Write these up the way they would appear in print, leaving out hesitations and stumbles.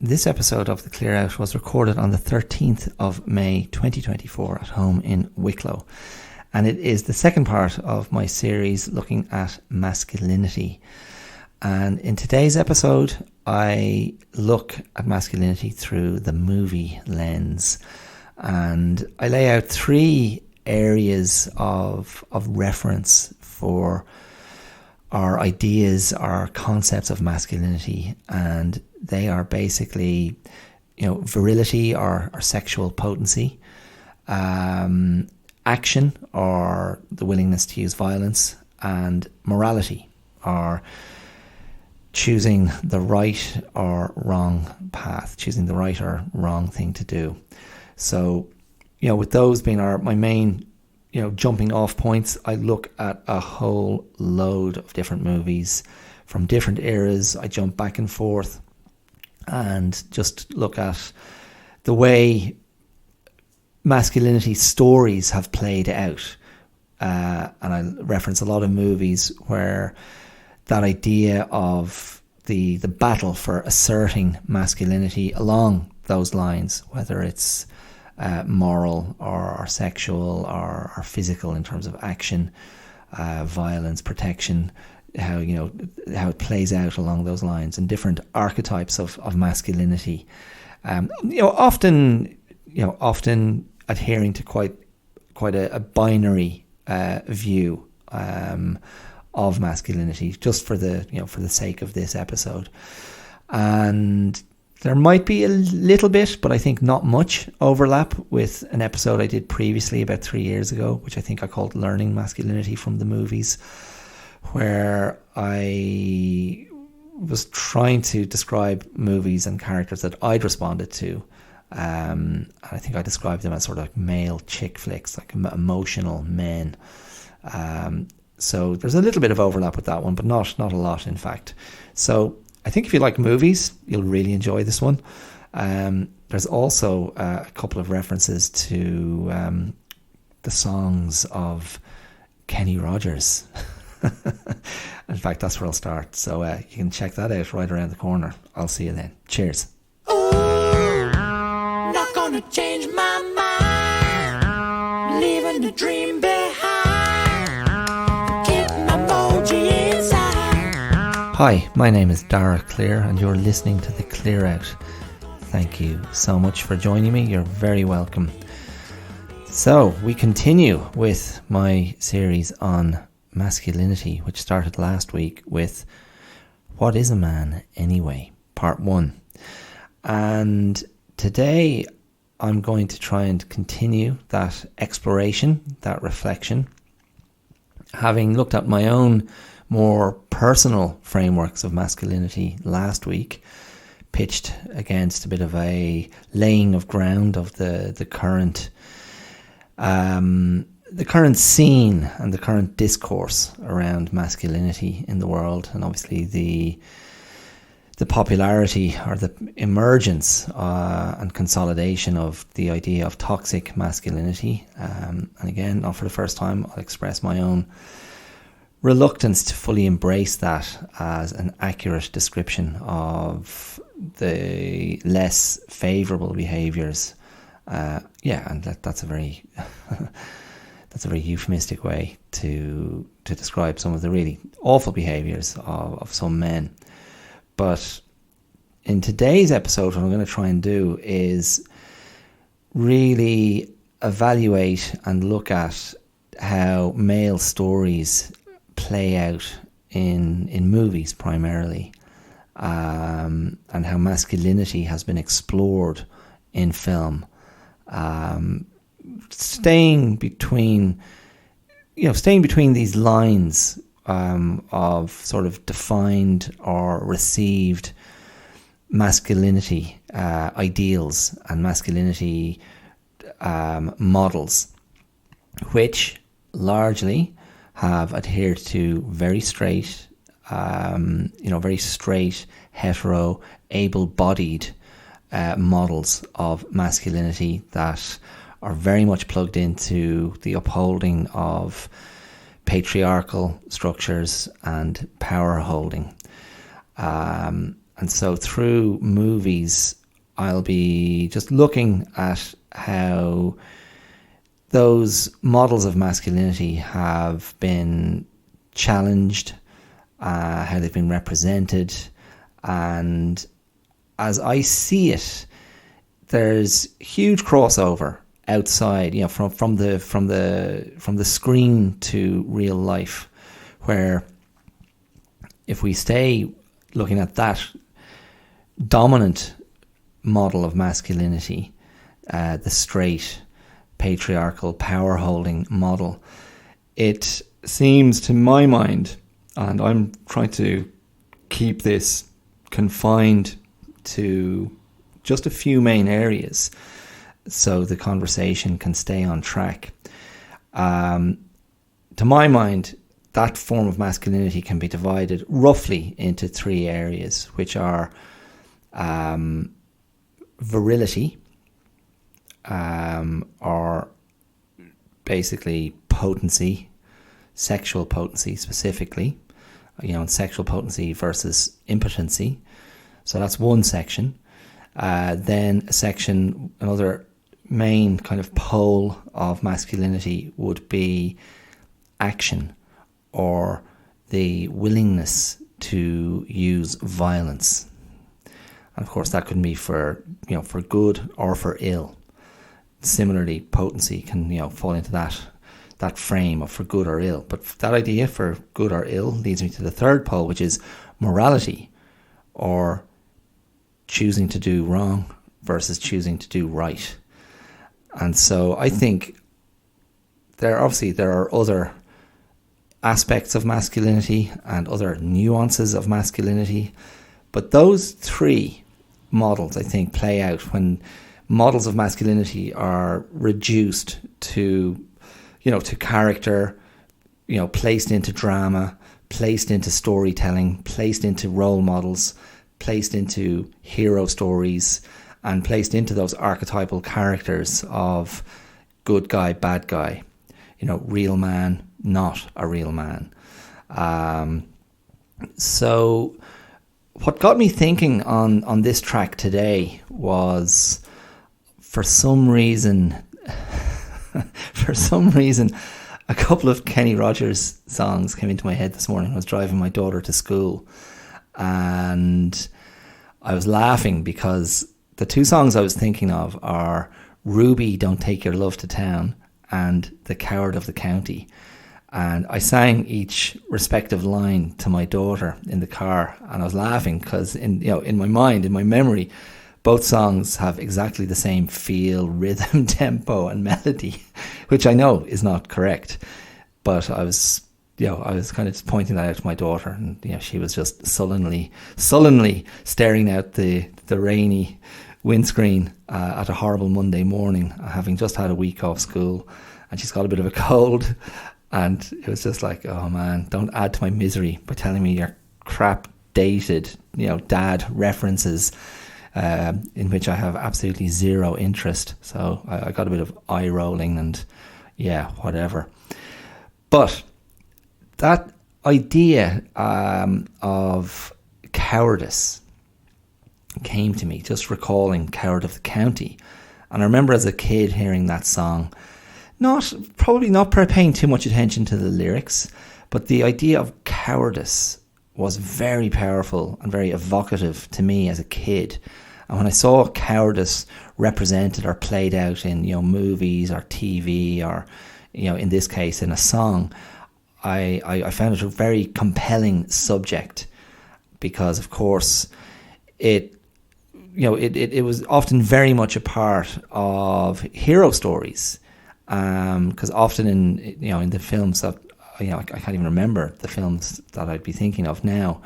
This episode of The Clear Out was recorded on the 13th of May 2024 at home in Wicklow. And it is the second part of my series looking at masculinity. And in today's episode, I look at masculinity through the movie lens. And I lay out three areas of reference for our ideas, our concepts of masculinity, and they are basically, virility or sexual potency, action or the willingness to use violence, and morality or choosing the right or wrong path, choosing the right or wrong thing to do. So, with those being my main jumping off points, I look at a whole load of different movies from different eras. I jump back and forth and just look at the way masculinity stories have played out. And I reference a lot of movies where that idea of the battle for asserting masculinity along those lines, whether it's moral or sexual or physical in terms of action, violence, protection, how it plays out along those lines, and different archetypes of masculinity. Often adhering to quite a binary view of masculinity, just for the sake of this episode. And there might be a little bit, but I think not much overlap with an episode I did previously about 3 years ago, which I think I called Learning Masculinity from the Movies, where I was trying to describe movies and characters that I'd responded to. And I think I described them as sort of like male chick flicks, like emotional men. So there's a little bit of overlap with that one, but not a lot, in fact. So I think if you like movies, you'll really enjoy this one. There's also a couple of references to the songs of Kenny Rogers. In fact, that's where I'll start. So you can check that out right around the corner. I'll see you then. Cheers. Not gonna change my mind, leaving the dream behind, keep my emoji inside. Hi, my name is Dara Clear, and you're listening to The Clear Out. Thank you so much for joining me. You're very welcome. So we continue with my series on masculinity, which started last week with What is a Man Anyway? Part 1. And today I'm going to try and continue that exploration, that reflection, having looked at my own more personal frameworks of masculinity last week, pitched against a bit of a laying of ground of the current scene and the current discourse around masculinity in the world, and obviously the popularity or the emergence and consolidation of the idea of toxic masculinity. And again, not for the first time, I'll express my own reluctance to fully embrace that as an accurate description of the less favourable behaviours. And that's a very that's a very euphemistic way to describe some of the really awful behaviours of some men. But in today's episode, what I'm going to try and do is really evaluate and look at how male stories play out in movies primarily, and how masculinity has been explored in film, staying between these lines of sort of defined or received masculinity ideals and masculinity models, which largely have adhered to very straight, hetero, able-bodied models of masculinity that are very much plugged into the upholding of patriarchal structures and power holding. And so through movies, I'll be just looking at how those models of masculinity have been challenged, how they've been represented, and as I see it, there's huge crossover outside, from the screen to real life, where if we stay looking at that dominant model of masculinity, the straight, patriarchal, power-holding model, it seems to my mind, and I'm trying to keep this confined to just a few main areas so the conversation can stay on track. To my mind, that form of masculinity can be divided roughly into three areas, which are virility, or basically potency, sexual potency specifically, and sexual potency versus impotency. So that's one section. Then a section, another main kind of pole of masculinity would be action, or the willingness to use violence. And of course that could be for good or for ill. Similarly, potency can fall into that frame of for good or ill. But that idea for good or ill leads me to the third pole, which is morality, or choosing to do wrong versus choosing to do right. And so I think there are other aspects of masculinity and other nuances of masculinity, but those three models, I think, play out when models of masculinity are reduced to character, placed into drama, placed into storytelling, placed into role models, placed into hero stories, and placed into those archetypal characters of good guy, bad guy, real man, not a real man. So what got me thinking on this track today was, for some reason, a couple of Kenny Rogers songs came into my head this morning. I was driving my daughter to school, and I was laughing because the two songs I was thinking of are Ruby, Don't Take Your Love to Town, and The Coward of the County. And I sang each respective line to my daughter in the car, and I was laughing because in my mind, in my memory, both songs have exactly the same feel, rhythm, tempo, and melody, which I know is not correct. But I was kind of pointing that out to my daughter, and she was just sullenly staring out the rainy windscreen at a horrible Monday morning, having just had a week off school, and she's got a bit of a cold. And it was just like, oh man, don't add to my misery by telling me your crap dated, dad references, in which I have absolutely zero interest. So I got a bit of eye rolling and yeah, whatever. But that idea of cowardice came to me, just recalling Coward of the County. And I remember as a kid hearing that song, probably not paying too much attention to the lyrics, but the idea of cowardice was very powerful and very evocative to me as a kid. And when I saw cowardice represented or played out in movies or TV, or in this case in a song, I found it a very compelling subject, because of course it was often very much a part of hero stories. Because often in the films that I can't even remember the films that I'd be thinking of now,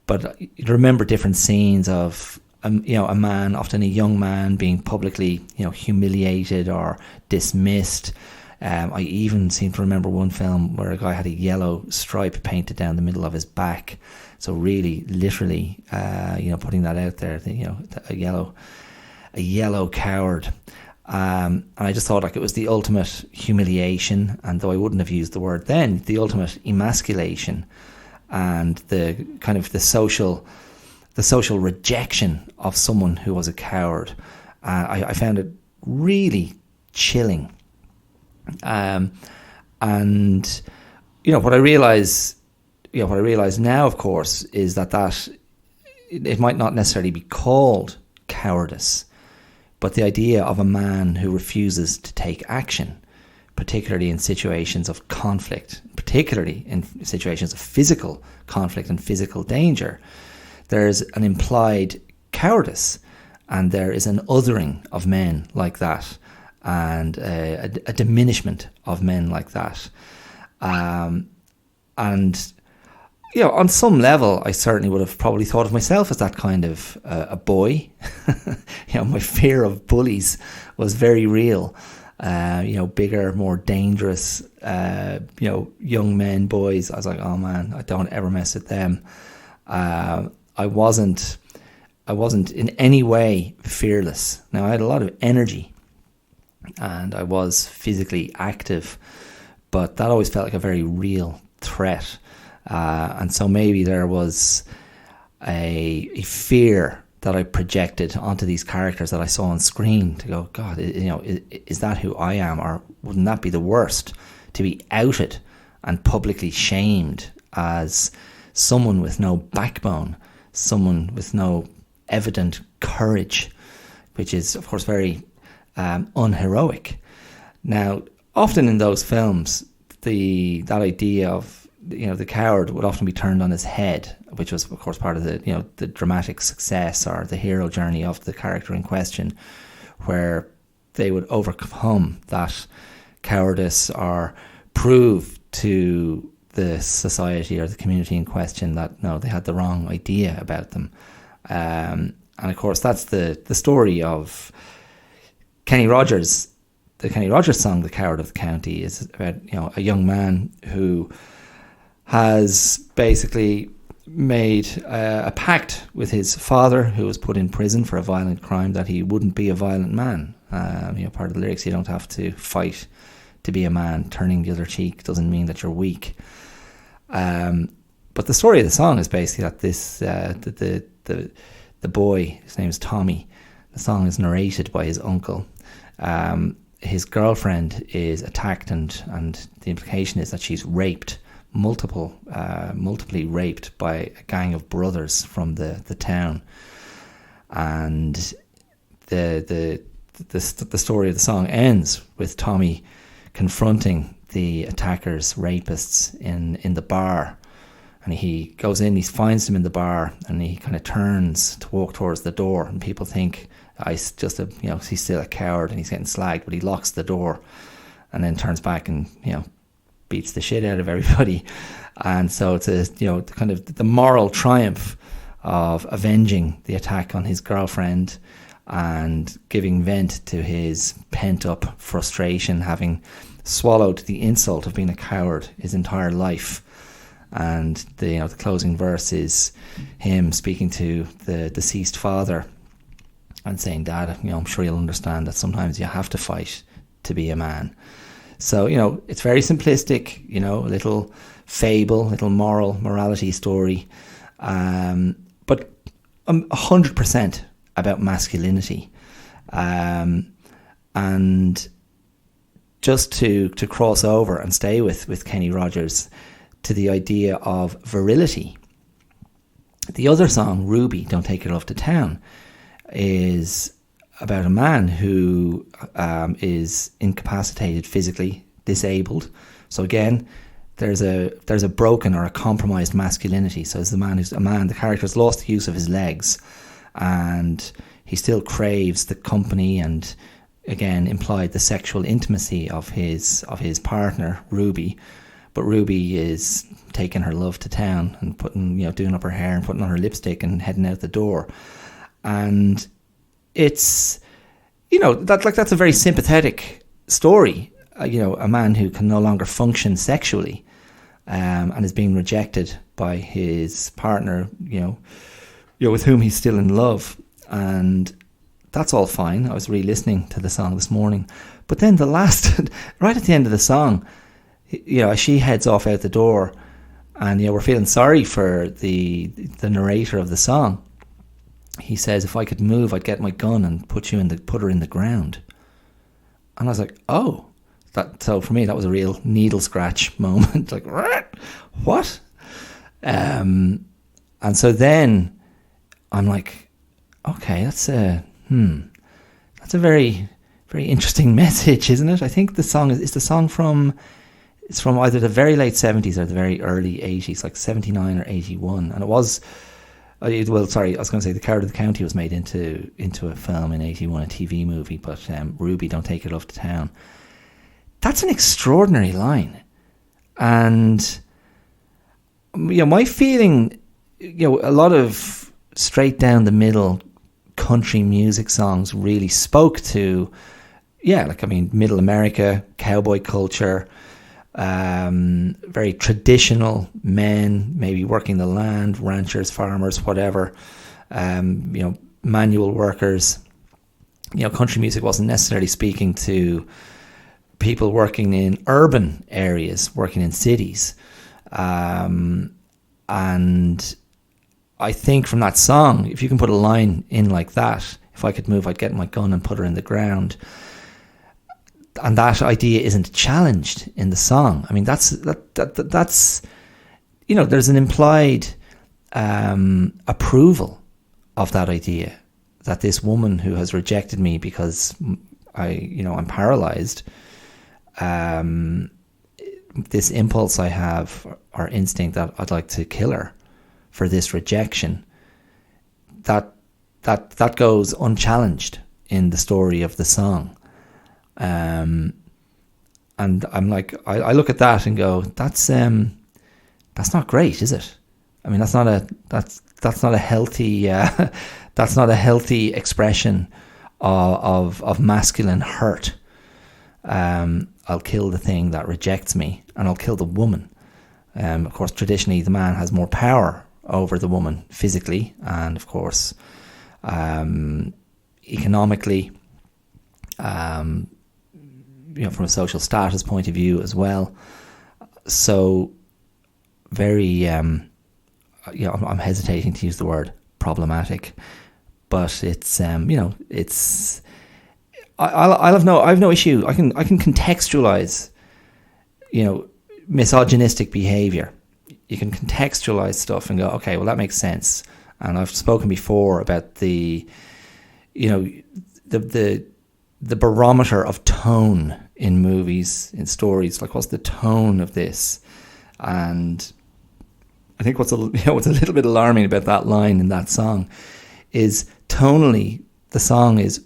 but you remember different scenes of a man, often a young man, being publicly humiliated or dismissed. I even seem to remember one film where a guy had a yellow stripe painted down the middle of his back. So really, literally, putting that out there, a yellow coward. And I just thought it was the ultimate humiliation, and though I wouldn't have used the word then, the ultimate emasculation, and the kind of the social the social rejection of someone who was a coward. I found it really chilling. And what I realize now, of course, is that it might not necessarily be called cowardice, but the idea of a man who refuses to take action, particularly in situations of conflict, particularly in situations of physical conflict and physical danger. There's an implied cowardice, and there is an othering of men like that, and a diminishment of men like that. And on some level, I certainly would have probably thought of myself as that kind of a boy. My fear of bullies was very real. Bigger, more dangerous, young men, boys. I was like, oh man, I don't ever mess with them. I wasn't in any way fearless. Now, I had a lot of energy and I was physically active, but that always felt like a very real threat. And so maybe there was a fear that I projected onto these characters that I saw on screen to go, God, is that who I am? Or wouldn't that be the worst, to be outed and publicly shamed as someone with no backbone, someone with no evident courage, which is, of course, very unheroic. Now, often in those films, that idea of the coward would often be turned on his head, which was, of course, part of the dramatic success or the hero journey of the character in question, where they would overcome that cowardice or prove to the society or the community in question that no, they had the wrong idea about them. And of course, that's the story of Kenny Rogers. The Kenny Rogers song, "The Coward of the County," is about a young man who has basically made a pact with his father, who was put in prison for a violent crime, that he wouldn't be a violent man. Part of the lyrics, you don't have to fight to be a man. Turning the other cheek doesn't mean that you're weak. But the story of the song is basically that this the boy, his name is Tommy. The song is narrated by his uncle. His girlfriend is attacked, and the implication is that she's raped. Multiply raped by a gang of brothers from the town, and the story of the song ends with Tommy confronting the attackers, rapists in the bar, and he goes in, he finds them in the bar, and he kind of turns to walk towards the door, and people think he's he's still a coward and he's getting slagged, but he locks the door and then turns back and beats the shit out of everybody. And so it's kind of the moral triumph of avenging the attack on his girlfriend and giving vent to his pent-up frustration, having swallowed the insult of being a coward his entire life. And the closing verse is him speaking to the deceased father and saying, "Dad, I'm sure you'll understand that sometimes you have to fight to be a man." So, it's very simplistic, a little fable, little morality story, but 100% about masculinity. And just to cross over and stay with Kenny Rogers to the idea of virility. The other song, Ruby, Don't Take Your Love to Town, is about a man who is incapacitated physically, disabled. So again, there's a broken or a compromised masculinity. So it's the character's lost the use of his legs, and he still craves the company and, again, implied the sexual intimacy of his partner, Ruby. But Ruby is taking her love to town and doing up her hair and putting on her lipstick and heading out the door. And it's, that's a very sympathetic story. A man who can no longer function sexually, and is being rejected by his partner, with whom he's still in love. And that's all fine. I was re-listening to the song this morning. But then right at the end of the song, she heads off out the door, and we're feeling sorry for the narrator of the song, he says, if I could move, I'd get my gun and put her in the ground. And I was like, oh, so for me, that was a real needle scratch moment. Like, what? And so then I'm like, okay, that's a very, very interesting message, isn't it? I think the song is the song from either the very late 70s or the very early 80s, like 79 or 81. And it was, I was going to say The Coward of the County was made into a film in 81, a TV movie, but Ruby, Don't Take Your Love to Town. That's an extraordinary line. And, my feeling, a lot of straight down the middle country music songs really spoke to, middle America, cowboy culture, very traditional men, maybe working the land, ranchers, farmers, whatever, manual workers. Country music wasn't necessarily speaking to people working in urban areas, working in cities. And I think from that song, if you can put a line in like that, if I could move, I'd get my gun and put her in the ground. And that idea isn't challenged in the song. I mean, that's there's an implied approval of that idea, that this woman who has rejected me because I'm paralyzed, this impulse I have, or instinct, that I'd like to kill her for this rejection, that goes unchallenged in the story of the song. And I'm like, I look at that and go, that's not great, is it? I mean, that's not a healthy that's not a healthy expression of masculine hurt. I'll kill the thing that rejects me, and I'll kill the woman. Of course, traditionally, the man has more power over the woman physically, and of course, economically, from a social status point of view as well. So, very, I'm hesitating to use the word problematic, but it's, it's. I have no issue. I can contextualize, misogynistic behavior. You can contextualize stuff and go, okay, well, that makes sense. And I've spoken before about the barometer of tone in movies, in stories. Like, what's the tone of this? And I think what's a little bit alarming about that line in that song is tonally, the song is,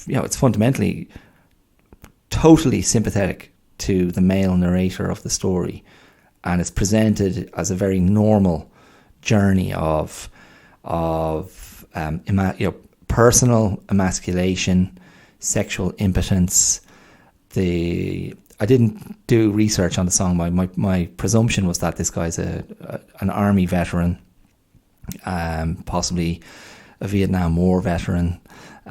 it's fundamentally totally sympathetic to the male narrator of the story, and it's presented as a very normal journey of personal emasculation, sexual impotence. I didn't do research on the song. My presumption was that this guy's an army veteran, possibly a Vietnam War veteran,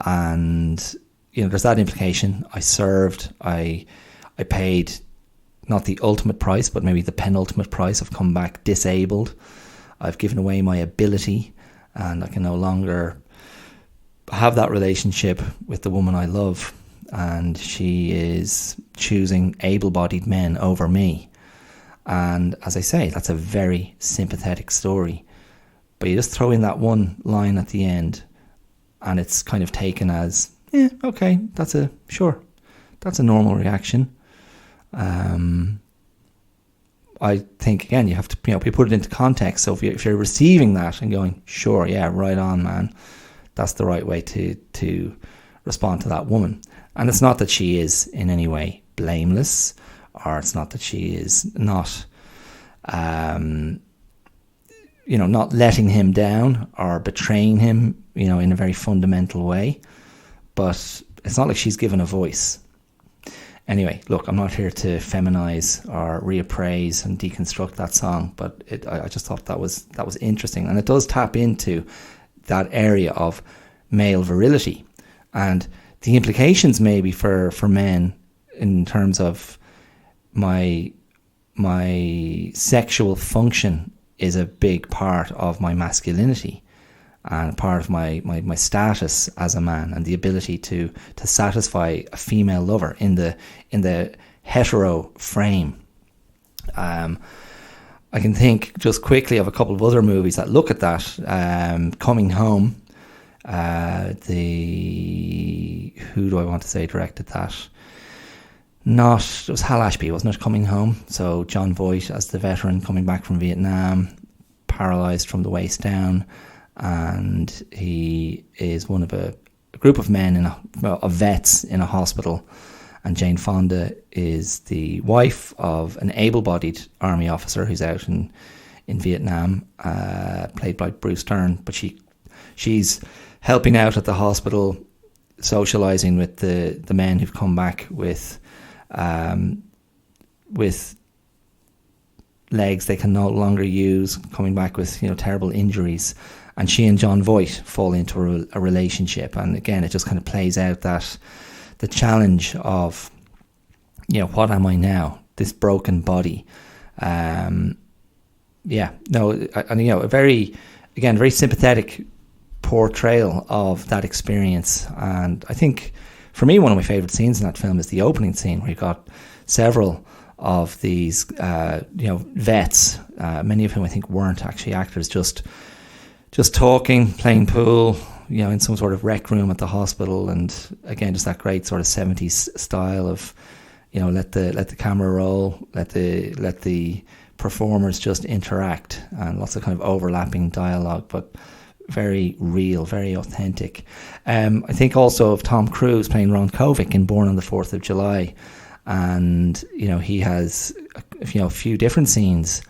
and there's that implication. I served. I paid not the ultimate price, but maybe the penultimate price. I've come back disabled. I've given away my ability, and I can no longer have that relationship with the woman I love, and she is choosing able-bodied men over me. And as I say, that's a very sympathetic story. But you just throw in that one line at the end, and it's kind of taken as, okay, that's a normal reaction. I think, again, you have to, you put it into context. So if you're receiving that and going, sure, yeah, right on, man, that's the right way to respond to that woman. And it's not that she is in any way blameless, or it's not that she is not, not letting him down or betraying him, in a very fundamental way. But it's not like she's given a voice. Anyway, look, I'm not here to feminize or reappraise and deconstruct that song, but I just thought that was interesting, and it does tap into that area of male virility and the implications maybe for men in terms of my sexual function is a big part of my masculinity, and part of my status as a man, and the ability to satisfy a female lover in the hetero frame. I can think just quickly of a couple of other movies that look at that. Coming Home. Who do I want to say directed that? It was Hal Ashby, wasn't it? Coming Home. So John Voight as the veteran coming back from Vietnam, paralysed from the waist down, and he is one of a group of men of vets in a hospital, and Jane Fonda is the wife of an able-bodied army officer who's out in Vietnam, played by Bruce Dern, but she's helping out at the hospital, socialising with the men who've come back with legs they can no longer use, coming back with terrible injuries, and she and John Voight fall into a relationship. And again, it just kind of plays out that the challenge of what am I now, this broken body. A very sympathetic portrayal of that experience. And I think for me, one of my favourite scenes in that film is the opening scene, where you've got several of these vets, many of whom I think weren't actually actors, just talking, playing pool, in some sort of rec room at the hospital. And again, just that great sort of 70s style of let the camera roll, let the performers just interact, and lots of kind of overlapping dialogue, but very real, very authentic. I think also of Tom Cruise playing Ron Kovic in Born on the 4th of July, and he has a few different scenes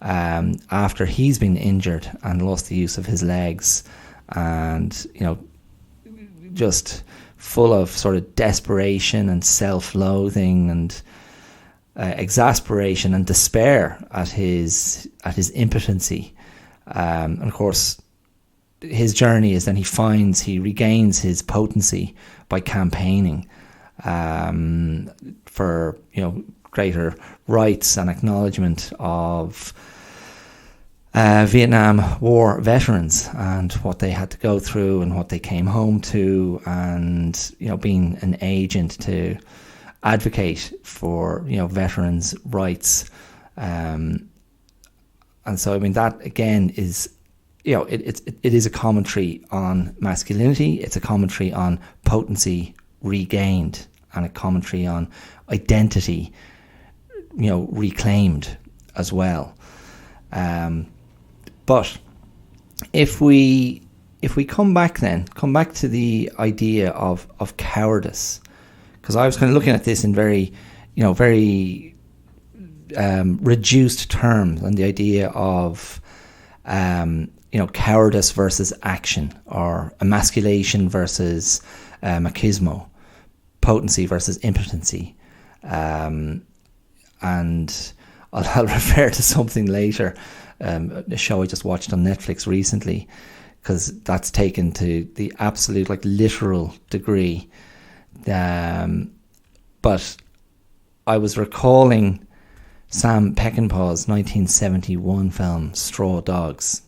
after he's been injured and lost the use of his legs, and just full of sort of desperation and self-loathing and exasperation and despair at his impotency. And of course, his journey is then he regains his potency by campaigning for greater rights and acknowledgement of Vietnam War veterans and what they had to go through and what they came home to, and being an agent to advocate for veterans' rights, and so I mean that again is it is a commentary on masculinity. It's a commentary on potency regained, and a commentary on identity reclaimed as well. But if we come back to the idea of cowardice, because I was kind of looking at this in very reduced terms, and the idea of cowardice versus action, or emasculation versus machismo, potency versus impotency, and I'll refer to something later, a show I just watched on Netflix recently, because that's taken to the absolute literal degree. But I was recalling Sam Peckinpah's 1971 film Straw Dogs.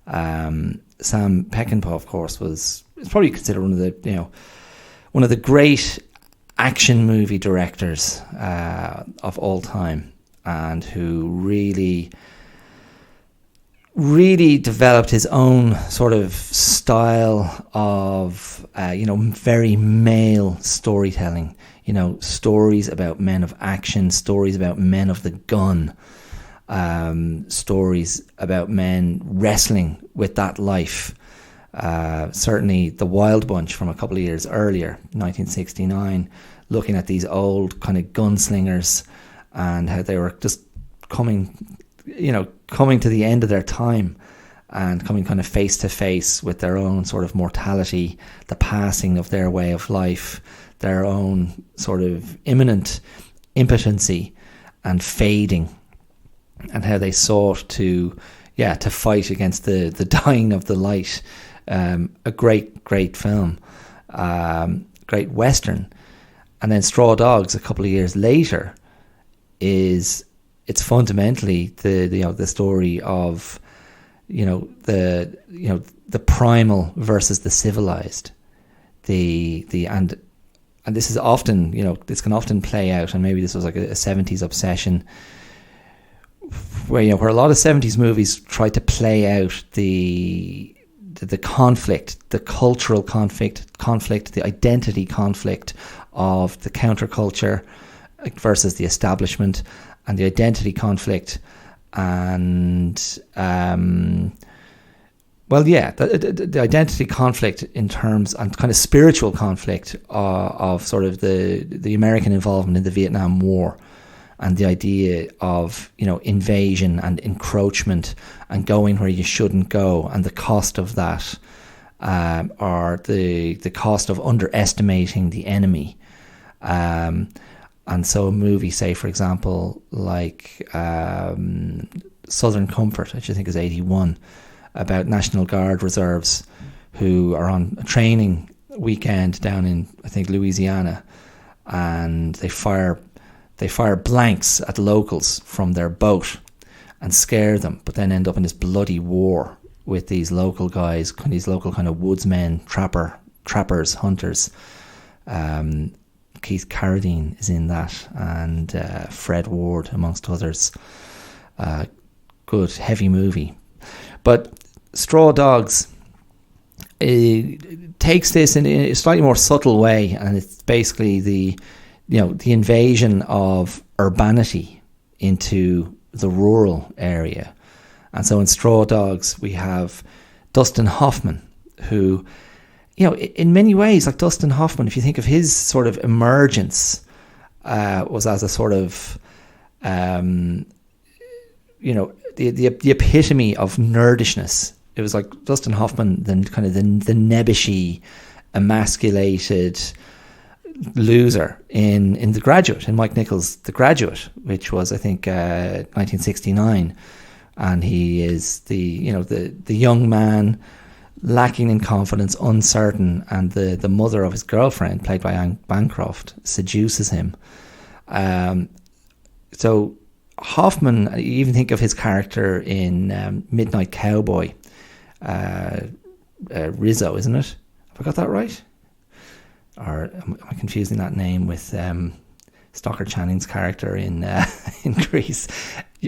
Sam Peckinpah, of course, is probably considered one of the great action movie directors of all time, and who really developed his own sort of style of very male storytelling, stories about men of action, stories about men of the gun, stories about men wrestling with that life. Certainly The Wild Bunch from a couple of years earlier, 1969, looking at these old kind of gunslingers and how they were just coming to the end of their time, and coming kind of face to face with their own sort of mortality, the passing of their way of life, their own sort of imminent impotency and fading, and how they sought to fight against the dying of the light. A great film, great Western. And then Straw Dogs, a couple of years later, it's fundamentally the story of the primal versus the civilized, and this is often, this can often play out, and maybe this was like a 70s obsession, where a lot of 70s movies try to play out the conflict, the cultural conflict, the identity conflict of the counterculture versus the establishment, and the identity conflict, and the identity conflict in terms, and kind of spiritual conflict of sort of the American involvement in the Vietnam War, and the idea of invasion and encroachment and going where you shouldn't go, and the cost of that, or the cost of underestimating the enemy. And so a movie, say for example, like Southern Comfort, which I think is 81, about National Guard reserves who are on a training weekend down in, I think, Louisiana, and they fire blanks at locals from their boat and scare them, but then end up in this bloody war with these local guys, these local kind of woodsmen, trappers, hunters. Keith Carradine is in that, and Fred Ward, amongst others. Good, heavy movie. But Straw Dogs takes this in a slightly more subtle way, and it's basically the invasion of urbanity into the rural area. And so in Straw Dogs we have Dustin Hoffman, who, in many ways, like Dustin Hoffman, if you think of his sort of emergence, was as a sort of, the epitome of nerdishness. It was like Dustin Hoffman, then kind of the nebbishy, emasculated loser in The Graduate, in Mike Nichols' The Graduate, which was, I think, 1969, and he is the young man lacking in confidence, uncertain, and the mother of his girlfriend, played by Anne Bancroft, seduces him. So Hoffman, you even think of his character in Midnight Cowboy, Rizzo, isn't it? Have I got that right? Or am I confusing that name with Stockard Channing's character in Grease?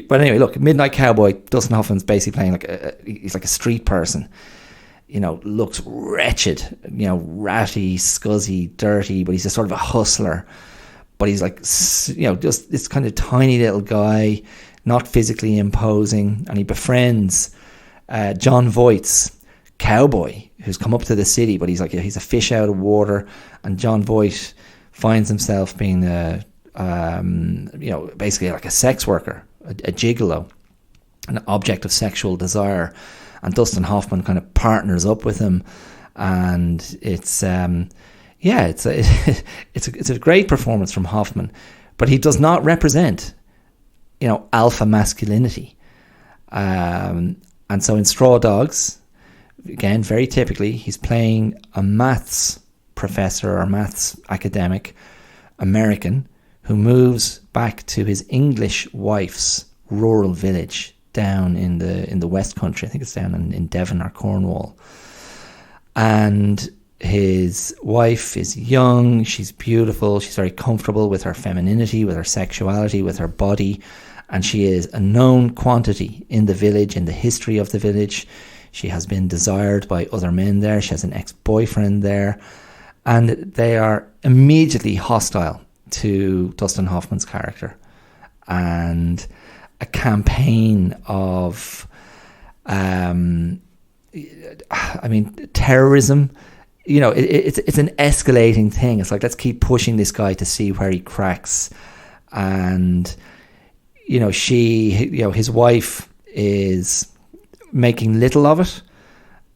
But anyway, look, Midnight Cowboy, Dustin Hoffman's basically playing he's like a street person. Looks wretched, ratty, scuzzy, dirty, but he's a sort of a hustler. But he's like, just this kind of tiny little guy, not physically imposing, and he befriends John Voight's cowboy, who's come up to the city, but he's a fish out of water, and John Voight finds himself being basically like a sex worker, a gigolo, an object of sexual desire, and Dustin Hoffman kind of partners up with him, and it's a great performance from Hoffman, but he does not represent alpha masculinity, and so in Straw Dogs, again, very typically, he's playing a maths professor or maths academic, American, who moves back to his English wife's rural village down in the West Country. I think it's down in Devon or Cornwall. And his wife is young, she's beautiful, she's very comfortable with her femininity, with her sexuality, with her body, and she is a known quantity in the village, in the history of the village. She has been desired by other men there. She has an ex-boyfriend there. And they are immediately hostile to Dustin Hoffman's character. And a campaign of, terrorism. It's an escalating thing. It's like, let's keep pushing this guy to see where he cracks. And, his wife is making little of it,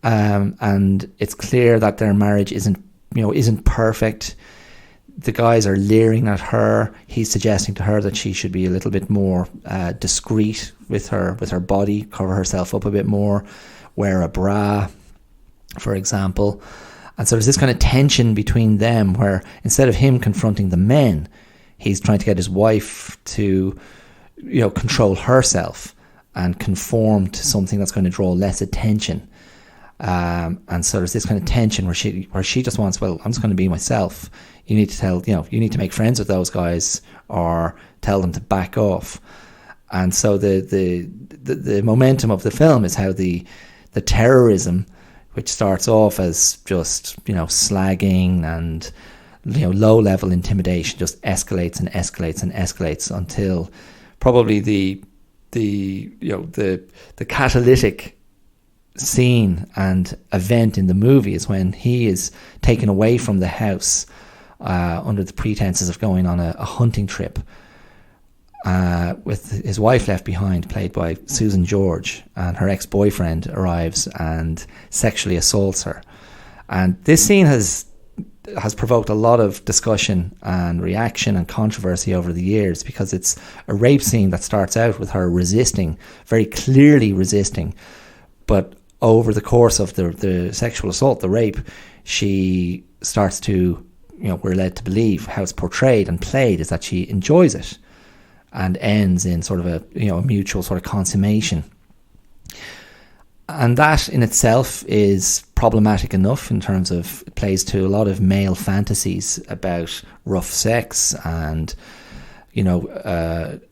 and it's clear that their marriage isn't perfect. The guys are leering at her. He's suggesting to her that she should be a little bit more discreet with her body, cover herself up a bit more, wear a bra, for example. And so there's this kind of tension between them, where instead of him confronting the men, he's trying to get his wife to control herself and conform to something that's going to draw less attention. And so there's this kind of tension where she just wants, well, I'm just going to be myself. You need to tell, you need to make friends with those guys or tell them to back off. And so the momentum of the film is how the terrorism, which starts off as just, slagging and, low level intimidation, just escalates and escalates and escalates until probably the catalytic scene and event in the movie is when he is taken away from the house under the pretenses of going on a hunting trip with his wife left behind, played by Susan George, and her ex-boyfriend arrives and sexually assaults her. And this scene has provoked a lot of discussion and reaction and controversy over the years, because it's a rape scene that starts out with her resisting, very clearly resisting, but over the course of the sexual assault, the rape, she starts to, we're led to believe, how it's portrayed and played is that she enjoys it and ends in sort of a mutual sort of consummation. And that in itself is problematic enough in terms of it plays to a lot of male fantasies about rough sex and,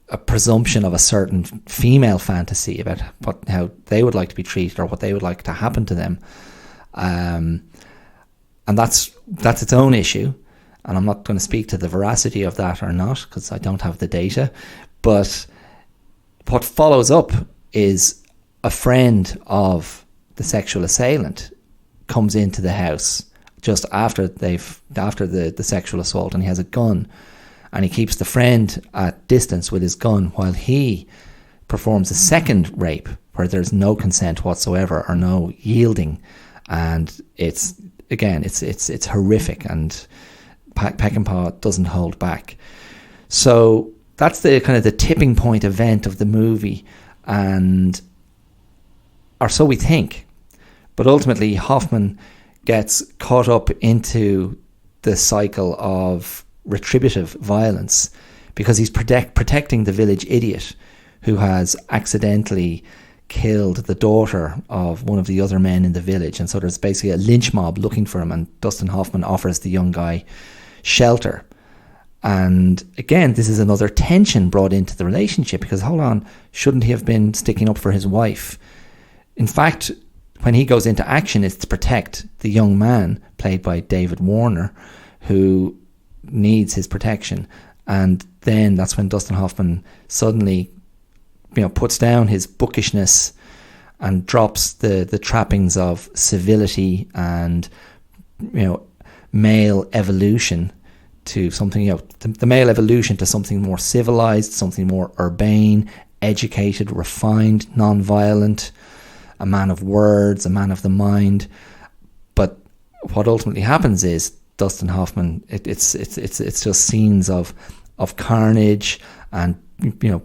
a presumption of a certain female fantasy about how they would like to be treated or what they would like to happen to them. And that's its own issue. And I'm not going to speak to the veracity of that or not, because I don't have the data. But what follows up is a friend of the sexual assailant comes into the house just after the sexual assault, and he has a gun, and he keeps the friend at distance with his gun while he performs a second rape where there's no consent whatsoever or no yielding, and it's horrific, and Peckinpah doesn't hold back. So that's the kind of the tipping point event of the movie, or so we think. But ultimately, Hoffman gets caught up into the cycle of retributive violence because he's protecting the village idiot who has accidentally killed the daughter of one of the other men in the village. And so there's basically a lynch mob looking for him, and Dustin Hoffman offers the young guy shelter. And again, this is another tension brought into the relationship, because hold on, shouldn't he have been sticking up for his wife? In fact, when he goes into action, it's to protect the young man, played by David Warner, who needs his protection. And then that's when Dustin Hoffman suddenly, puts down his bookishness and drops the trappings of civility and, male evolution to something, the male evolution to something more civilized, something more urbane, educated, refined, non-violent, a man of words, a man of the mind. But what ultimately happens is Dustin Hoffman, it's just scenes of carnage and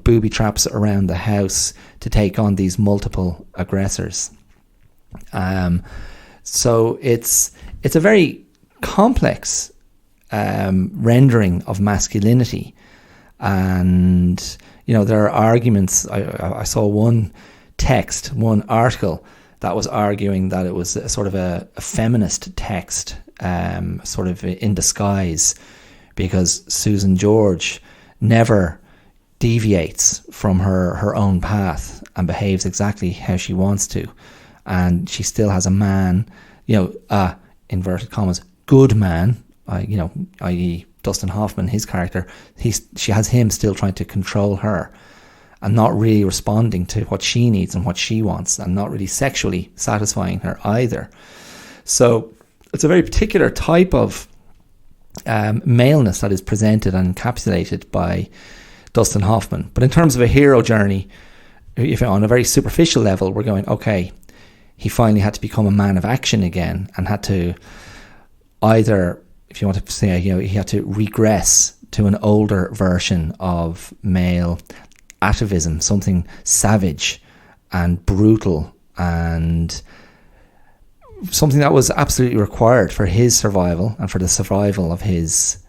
booby traps around the house to take on these multiple aggressors. So it's a very complex rendering of masculinity, and there are arguments. I saw one article that was arguing that it was a sort of a feminist text, sort of in disguise, because Susan George never deviates from her own path and behaves exactly how she wants to, and she still has a man, inverted commas, good man, i.e. Dustin Hoffman, his character. She has him still trying to control her and not really responding to what she needs and what she wants, and not really sexually satisfying her either. So it's a very particular type of maleness that is presented and encapsulated by Dustin Hoffman. But in terms of a hero journey, if on a very superficial level, we're going, okay, he finally had to become a man of action again, and had to either, if you want to say, he had to regress to an older version of male atavism, something savage and brutal, and something that was absolutely required for his survival and for the survival of his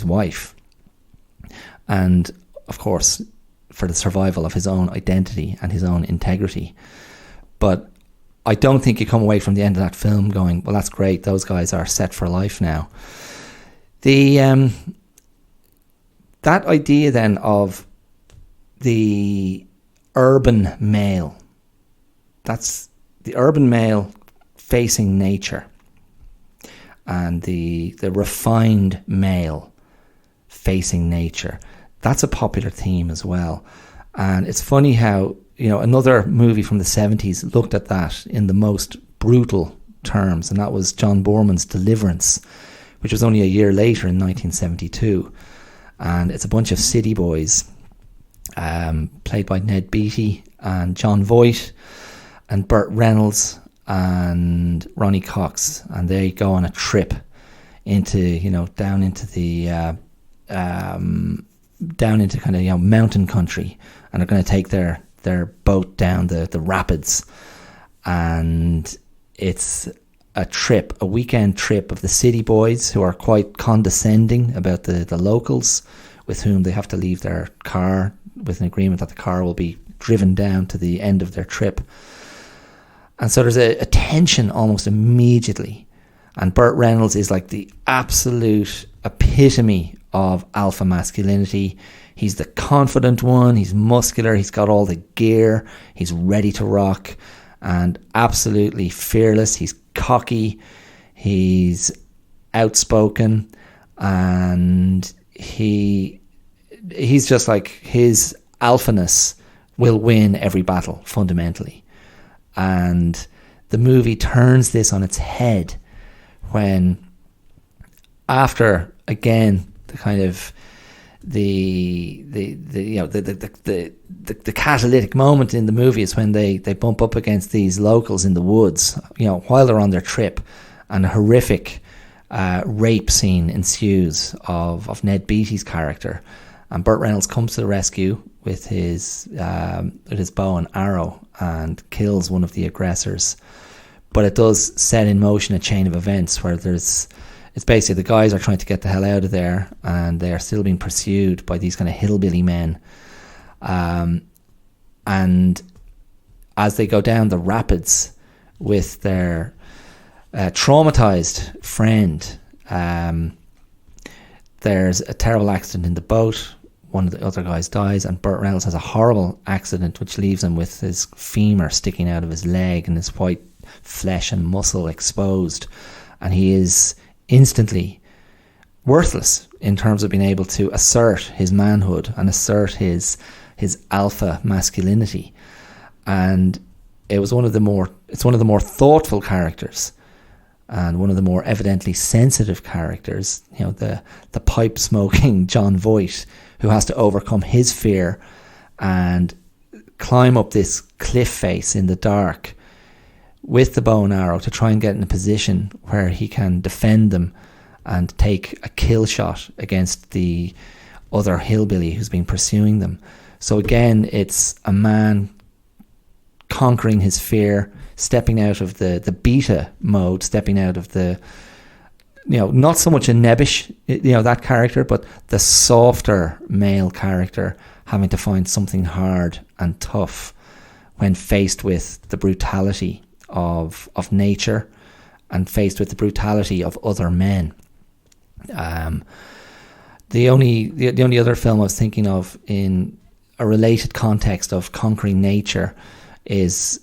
wife. And of course, for the survival of his own identity and his own integrity. But I don't think you come away from the end of that film going, well, that's great, those guys are set for life now. That idea then of the urban male, that's the urban male facing nature, and the refined male facing nature, that's a popular theme as well. And it's funny how, another movie from the 70s looked at that in the most brutal terms, and that was John Boorman's Deliverance, which was only a year later in 1972. And it's a bunch of city boys, played by Ned Beatty and John Voight and Burt Reynolds and Ronnie Cox, and they go on a trip into, down into the down into kind of mountain country, and they're going to take their boat down the rapids, and it's a weekend trip of the city boys who are quite condescending about the locals, with whom they have to leave their car with an agreement that the car will be driven down to the end of their trip. And so there's a tension almost immediately. And Burt Reynolds is like the absolute epitome of alpha masculinity. He's the confident one, he's muscular, he's got all the gear, he's ready to rock, and absolutely fearless. He's cocky, he's outspoken, and he's just like, his alphaness will win every battle fundamentally. And the movie turns this on its head when, after again the kind of the catalytic moment in the movie is when they bump up against these locals in the woods, while they're on their trip, and a horrific rape scene ensues of Ned Beatty's character, and Burt Reynolds comes to the rescue with his bow and arrow and kills one of the aggressors. But it does set in motion a chain of events where it's basically the guys are trying to get the hell out of there, and they are still being pursued by these kind of hillbilly men. And as they go down the rapids with their traumatized friend, there's a terrible accident in the boat. One of the other guys dies, and Burt Reynolds has a horrible accident which leaves him with his femur sticking out of his leg and his white flesh and muscle exposed, and he is instantly worthless in terms of being able to assert his manhood and assert his alpha masculinity. And it's one of the more thoughtful characters, and one of the more evidently sensitive characters, the pipe smoking John Voight, who has to overcome his fear and climb up this cliff face in the dark with the bow and arrow to try and get in a position where he can defend them and take a kill shot against the other hillbilly who's been pursuing them. So again, it's a man conquering his fear, stepping out of the beta mode, stepping out of the, not so much a nebbish, that character, but the softer male character having to find something hard and tough when faced with the brutality of nature and faced with the brutality of other men. The only other film I was thinking of in a related context of conquering nature is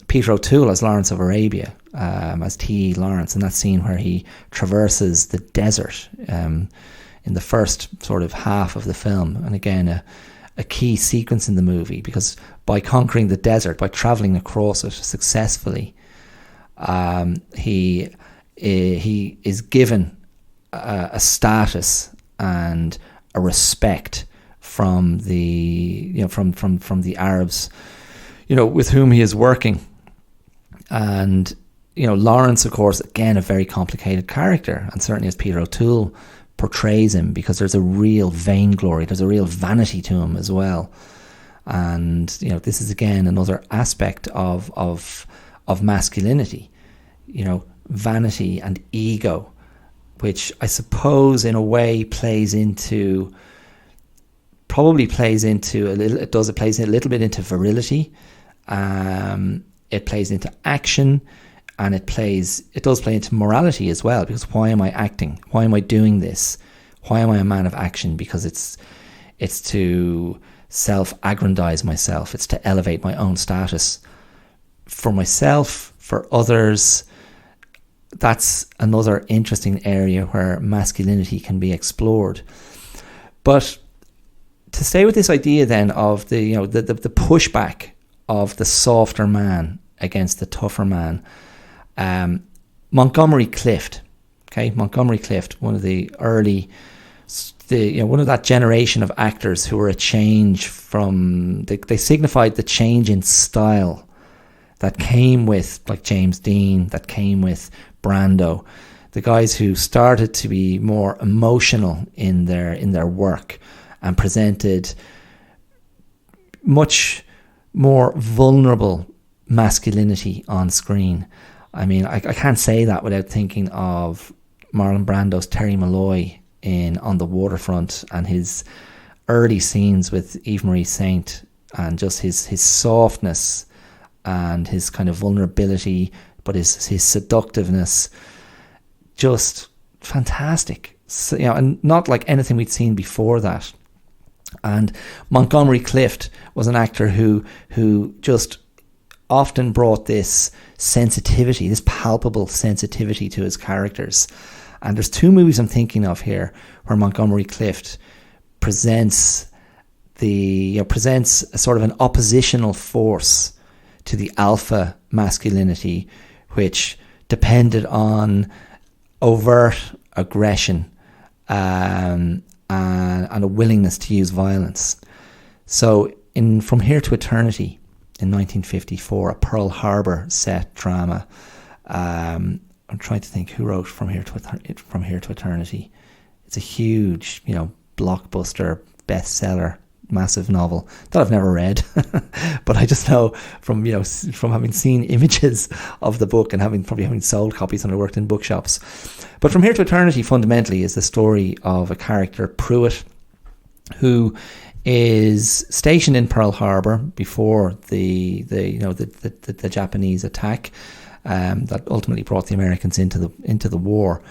Peter O'Toole as Lawrence of Arabia, as T.E. Lawrence, in that scene where he traverses the desert in the first sort of half of the film. And again, a key sequence in the movie, because by conquering the desert, by travelling across it successfully, he is given a status and a respect from the from the Arabs, with whom he is working. And Lawrence, of course, again a very complicated character, and certainly as Peter O'Toole portrays him, because there's a real vainglory, there's a real vanity to him as well. And this is again another aspect of masculinity, vanity and ego, which I suppose in a way plays into probably plays into it plays a little bit into virility. It plays into action, and it does play into morality as well, because why am I acting? Why am I doing this? Why am I a man of action? Because it's to self-aggrandize myself. It's to elevate my own status. For myself, for others, that's another interesting area where masculinity can be explored. But to stay with this idea then of the pushback of the softer man against the tougher man, Montgomery Clift, one of the early, one of that generation of actors who were a change from, they signified the change in style that came with, like, James Dean, that came with Brando, the guys who started to be more emotional in their work and presented much more vulnerable masculinity on screen. I mean, I can't say that without thinking of Marlon Brando's Terry Malloy in On the Waterfront, and his early scenes with Eve Marie Saint, and just his softness and his kind of vulnerability, but his seductiveness, just fantastic. So, and not like anything we'd seen before that. And Montgomery Clift was an actor who just often brought this sensitivity, this palpable sensitivity to his characters. And there's two movies I'm thinking of here where Montgomery Clift presents a sort of an oppositional force to the alpha masculinity, which depended on overt aggression and a willingness to use violence. So in From Here to Eternity in 1954, a Pearl Harbor set drama, I'm trying to think who wrote From Here to Eternity. It's a huge, blockbuster, bestseller, massive novel that I've never read, but I just know from having seen images of the book and having sold copies when I worked in bookshops. But From Here to Eternity fundamentally is the story of a character, Pruitt, who is stationed in Pearl Harbor before the Japanese attack that ultimately brought the Americans into the war,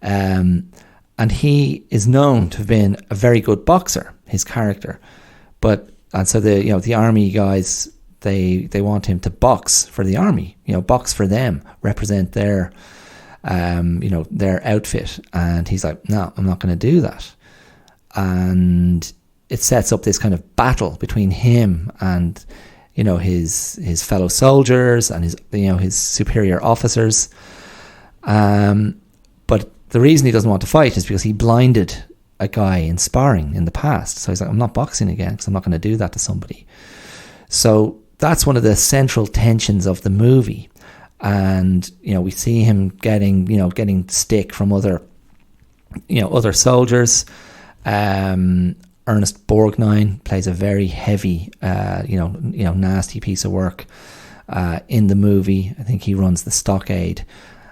and he is known to have been a very good boxer, his character, and so the army guys, they want him to box for the army, box for them, represent their their outfit, and he's like, no, I'm not going to do that. And it sets up this kind of battle between him and his fellow soldiers and his superior officers. But the reason he doesn't want to fight is because he blinded a guy in sparring in the past. So he's like, I'm not boxing again because I'm not going to do that to somebody. So that's one of the central tensions of the movie. And we see him getting stick from other soldiers. Ernest Borgnine plays a very heavy, nasty piece of work in the movie. I think he runs the stockade,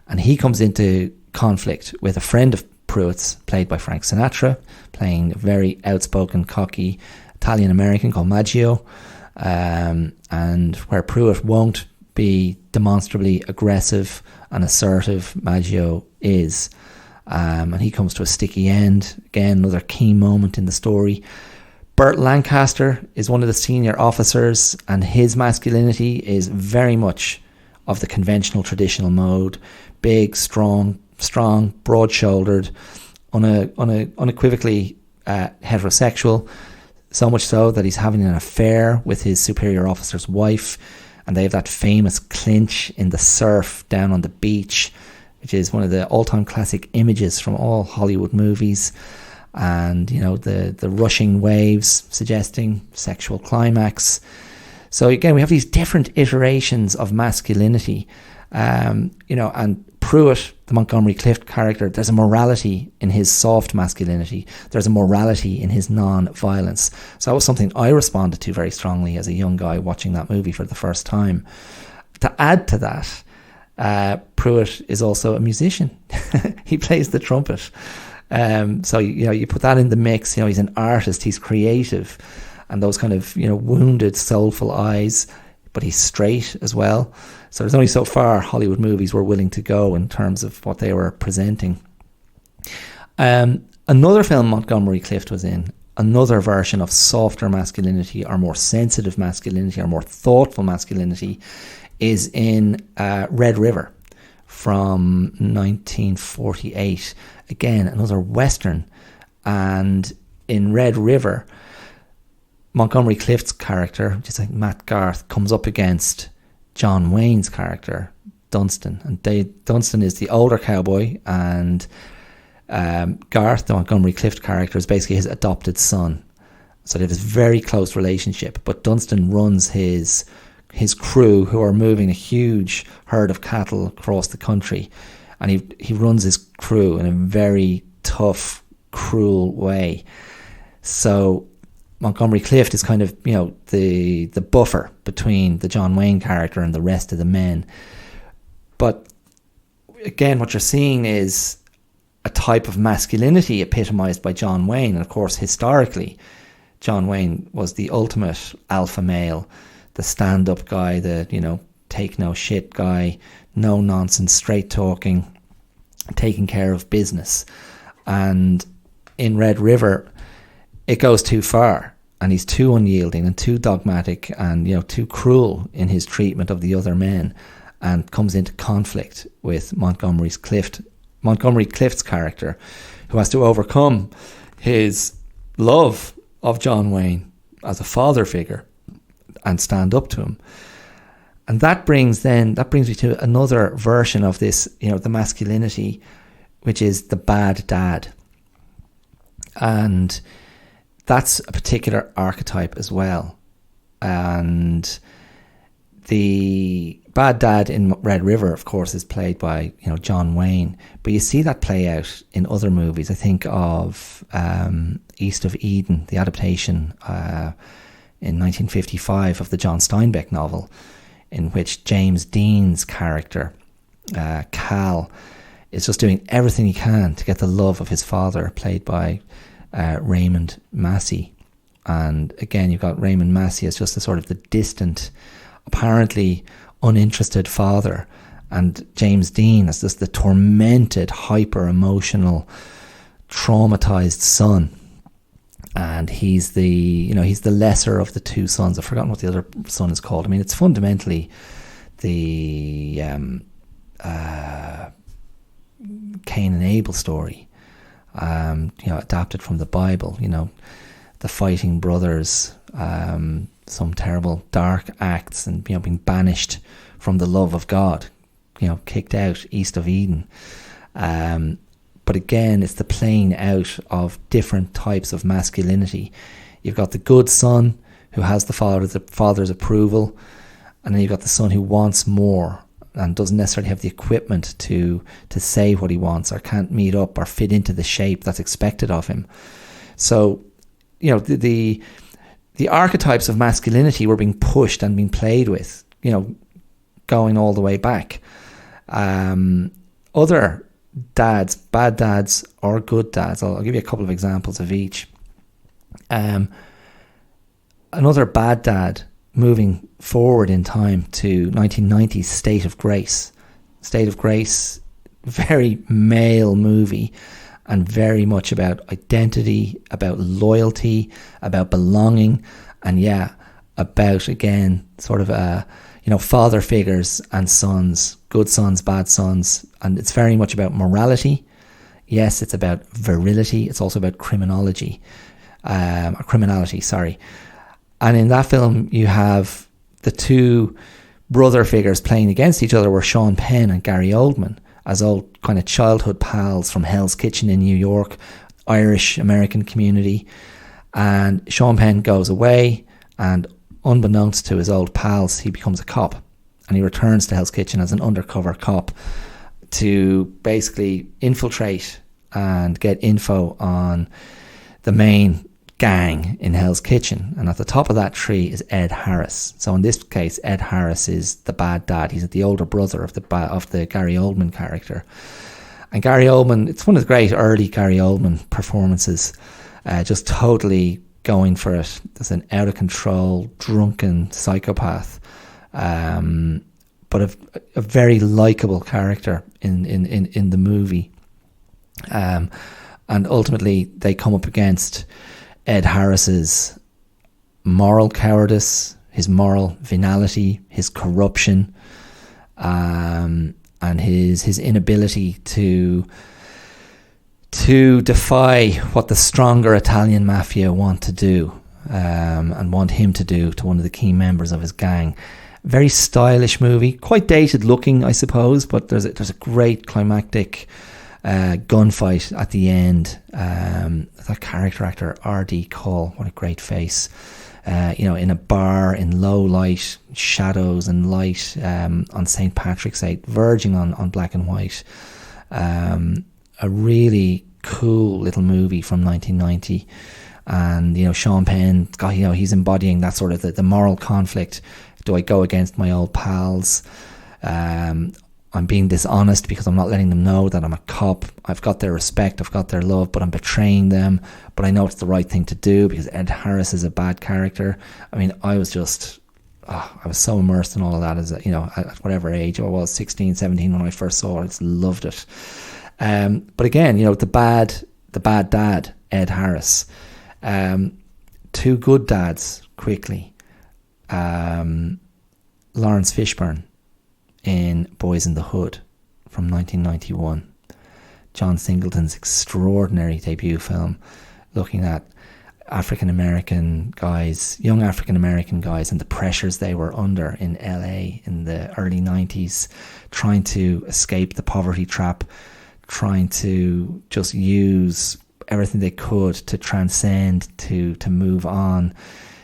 and he comes into conflict with a friend of Pruitt's, played by Frank Sinatra, playing a very outspoken, cocky Italian-American called Maggio, and where Pruitt won't be demonstrably aggressive and assertive, Maggio is. And he comes to a sticky end. Again, another key moment in the story. Burt Lancaster is one of the senior officers, and his masculinity is very much of the conventional traditional mode. Big, strong, broad-shouldered, unequivocally heterosexual, so much so that he's having an affair with his superior officer's wife, and they have that famous clinch in the surf down on the beach, which is one of the all-time classic images from all Hollywood movies. And, the rushing waves suggesting sexual climax. So again, we have these different iterations of masculinity. And Pruitt, the Montgomery Clift character, there's a morality in his soft masculinity. There's a morality in his non-violence. So that was something I responded to very strongly as a young guy watching that movie for the first time. To add to that, Pruitt is also a musician. He plays the trumpet. So, you put that in the mix. He's an artist, he's creative, and those kind of, wounded, soulful eyes, but he's straight as well. So there's only so far Hollywood movies were willing to go in terms of what they were presenting. Another film Montgomery Clift was in, another version of softer masculinity or more sensitive masculinity or more thoughtful masculinity, is in Red River from 1948. Again, another Western. And in Red River, Montgomery Clift's character, just like Matt Garth, comes up against John Wayne's character, Dunstan. And Dunstan is the older cowboy, and Garth, the Montgomery Clift character, is basically his adopted son. So they have this very close relationship. But Dunstan runs his crew, who are moving a huge herd of cattle across the country. And he runs his crew in a very tough, cruel way. So Montgomery Clift is kind of, the buffer between the John Wayne character and the rest of the men. But again, what you're seeing is a type of masculinity epitomized by John Wayne. And of course, historically, John Wayne was the ultimate alpha male, the stand-up guy, the, take no shit guy, no nonsense, straight talking, taking care of business. And in Red River, it goes too far, and he's too unyielding and too dogmatic and, too cruel in his treatment of the other men, and comes into conflict with Montgomery Clift's character, who has to overcome his love of John Wayne as a father figure and stand up to him. And that brings me to another version of this, the masculinity, which is the bad dad. And that's a particular archetype as well. And the bad dad in Red River, of course, is played by, John Wayne. But you see that play out in other movies. I think of East of Eden, the adaptation in 1955 of the John Steinbeck novel, in which James Dean's character, Cal, is just doing everything he can to get the love of his father, played by Raymond Massey. And again, you've got Raymond Massey as just the sort of the distant, apparently uninterested father, and James Dean as just the tormented, hyper-emotional, traumatized son. And he's the lesser of the two sons. I've forgotten what the other son is called. I mean, it's fundamentally the Cain and Abel story, adapted from the Bible. The fighting brothers, some terrible dark acts, and being banished from the love of God, kicked out east of Eden. But again, it's the playing out of different types of masculinity. You've got the good son who has the father's approval, and then you've got the son who wants more and doesn't necessarily have the equipment to say what he wants, or can't meet up or fit into the shape that's expected of him. So, the archetypes of masculinity were being pushed and being played with, going all the way back. Other dads, bad dads or good dads, I'll give you a couple of examples of each. Another bad dad, moving forward in time to 1990's State of Grace. State of Grace, very male movie, and very much about identity, about loyalty, about belonging, and about, again, sort of father figures and sons, good sons, bad sons. And it's very much about morality. Yes, it's about virility. It's also about criminality. And in that film, you have the two brother figures playing against each other were Sean Penn and Gary Oldman, as old kind of childhood pals from Hell's Kitchen in New York, Irish American community. And Sean Penn goes away, and unbeknownst to his old pals, he becomes a cop, and he returns to Hell's Kitchen as an undercover cop to basically infiltrate and get info on the main gang in Hell's Kitchen. And at the top of that tree is Ed Harris. So in this case, Ed Harris is the bad dad. He's the older brother of the Gary Oldman character. And Gary Oldman, it's one of the great early Gary Oldman performances, just totally going for it. There's an out of control, drunken psychopath, but a very likable character in the movie. And ultimately, they come up against Ed Harris's moral cowardice, his moral venality, his corruption, and his inability to defy what the stronger Italian mafia want to do, and want him to do to one of the key members of his gang. Very stylish movie, quite dated looking, I suppose, but there's a great climactic gunfight at the end. That character actor R.D. Cole, what a great face. In a bar in low light, shadows and light, on St. Patrick's Day, verging on black and white. A really cool little movie from 1990. And, Sean Penn, he's embodying that sort of the moral conflict. Do I go against my old pals? I'm being dishonest because I'm not letting them know that I'm a cop. I've got their respect, I've got their love, but I'm betraying them. But I know it's the right thing to do because Ed Harris is a bad character. I mean, I was so immersed in all of that as at whatever age I was, 16, 17 when I first saw it. I just loved it. But again, the bad dad, Ed Harris. Two good dads, quickly. Lawrence Fishburne in Boys in the Hood from 1991. John Singleton's extraordinary debut film, looking at African-American guys, young African-American guys, and the pressures they were under in LA in the early 90s, trying to escape the poverty trap, trying to just use everything they could to transcend, to move on,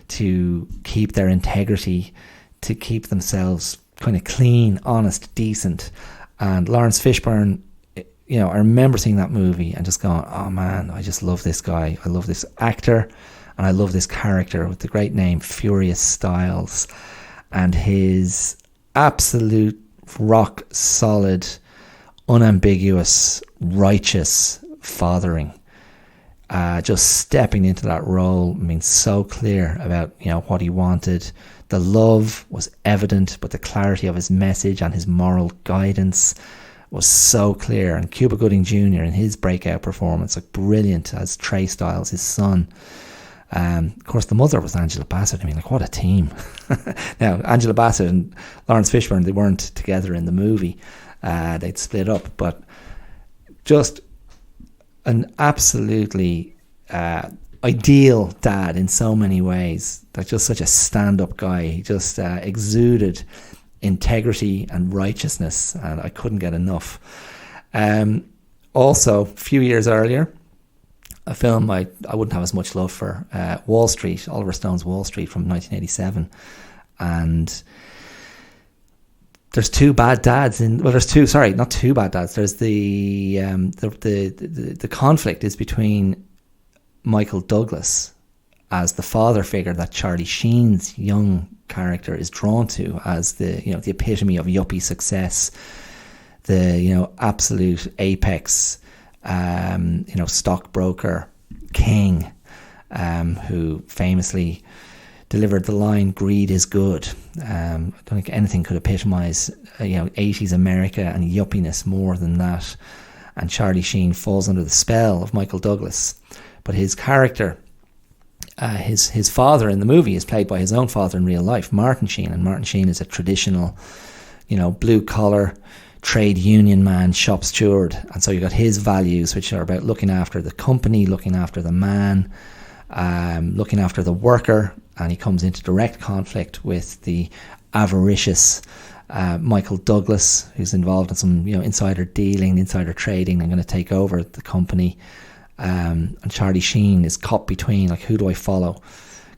to keep their integrity, to keep themselves kind of clean, honest, decent. And Lawrence Fishburne, I remember seeing that movie and just going, oh man, I just love this guy. I love this actor and I love this character with the great name Furious Styles, and his absolute rock solid, unambiguous, righteous fathering. Just stepping into that role, so clear about what he wanted. The love was evident, but the clarity of his message and his moral guidance was so clear. And Cuba Gooding Jr. in his breakout performance, brilliant as Trey Styles, his son. Of course, the mother was Angela Bassett. What a team. Now, Angela Bassett and Lawrence Fishburne, they weren't together in the movie. They'd split up, but just an absolutely ideal dad in so many ways. Just such a stand-up guy. He just exuded integrity and righteousness, and I couldn't get enough. Also, a few years earlier, a film I wouldn't have as much love for, Wall Street, Oliver Stone's Wall Street from 1987, and there's two bad dads there's not two bad dads. There's the conflict is between Michael Douglas as the father figure that Charlie Sheen's young character is drawn to as the epitome of yuppie success, the absolute apex, stockbroker king, who famously delivered the line, greed is good. I don't think anything could epitomize 80s America and yuppiness more than that. And Charlie Sheen falls under the spell of Michael Douglas. But his character, his father in the movie is played by his own father in real life, Martin Sheen. And Martin Sheen is a traditional, blue collar trade union man, shop steward. And so you've got his values, which are about looking after the company, looking after the man, looking after the worker. And he comes into direct conflict with the avaricious Michael Douglas, who's involved in some insider dealing, insider trading, and going to take over the company. And Charlie Sheen is caught between, who do I follow?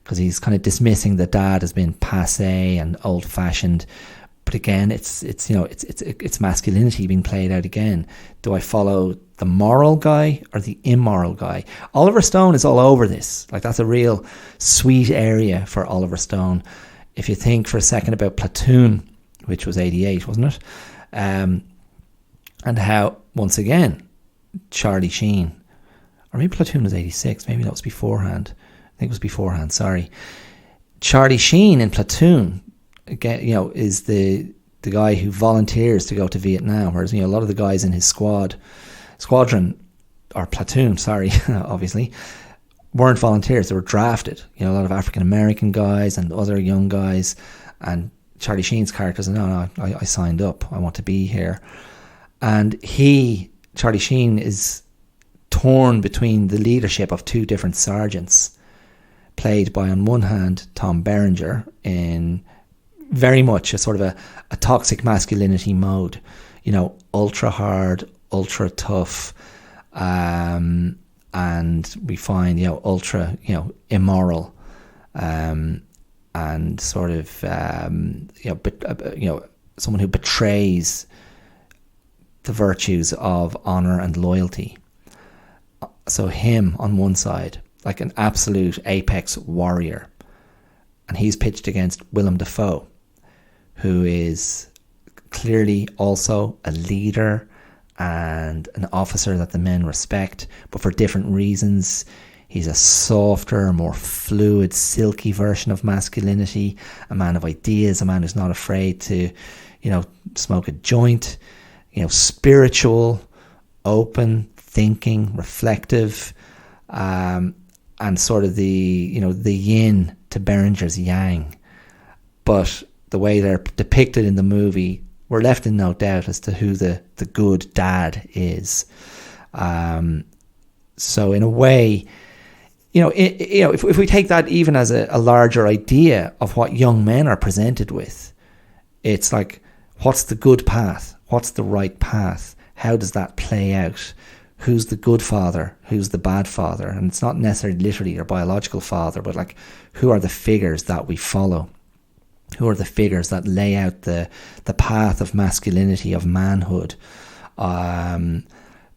Because he's kind of dismissing the dad as being passé and old-fashioned. But again, it's masculinity being played out again. Do I follow the moral guy or the immoral guy? Oliver Stone is all over this. That's a real sweet area for Oliver Stone. If you think for a second about Platoon, which was 88, wasn't it? And how, once again, Charlie Sheen, or maybe Platoon was 86, maybe that was beforehand. I think it was beforehand, sorry. Charlie Sheen in Platoon, again, is the guy who volunteers to go to Vietnam, whereas, a lot of the guys in his squadron, or platoon, sorry, obviously, weren't volunteers. They were drafted. A lot of African American guys and other young guys. And Charlie Sheen's character said, no, I signed up. I want to be here. And Charlie Sheen, is torn between the leadership of two different sergeants, played by, on one hand, Tom Berenger, in very much a sort of a toxic masculinity mode. Ultra hard, ultra tough, and we find, ultra, immoral, and sort of, someone who betrays the virtues of honor and loyalty. So him on one side, like an absolute apex warrior, and he's pitched against Willem Dafoe, who is clearly also a leader and an officer that the men respect, but for different reasons. He's a softer, more fluid, silky version of masculinity, a man of ideas, a man who's not afraid to, smoke a joint, spiritual, open, thinking, reflective, and sort of the yin to Berenger's yang. But the way they're depicted in the movie, we're left in no doubt as to who the good dad is. So in a way, if we take that even as a larger idea of what young men are presented with, it's like, what's the good path? What's the right path? How does that play out? Who's the good father? Who's the bad father? And it's not necessarily literally your biological father, but like, who are the figures that we follow? Who are the figures that lay out the path of masculinity, of manhood,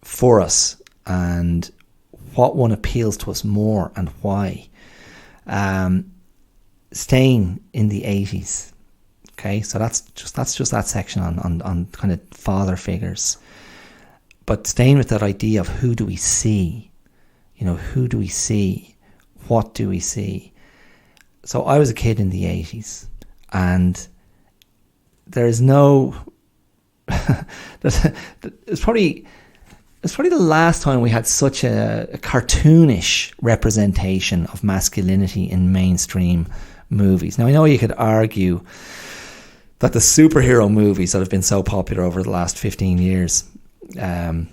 for us, and what one appeals to us more and why. Staying in the 80s. Okay, so that's just that section on kind of father figures. But staying with that idea of who do we see? Who do we see? What do we see? So I was a kid in the 80s, and there is no... it's probably the last time we had such a cartoonish representation of masculinity in mainstream movies. Now, I know you could argue that the superhero movies that have been so popular over the last 15 years, there's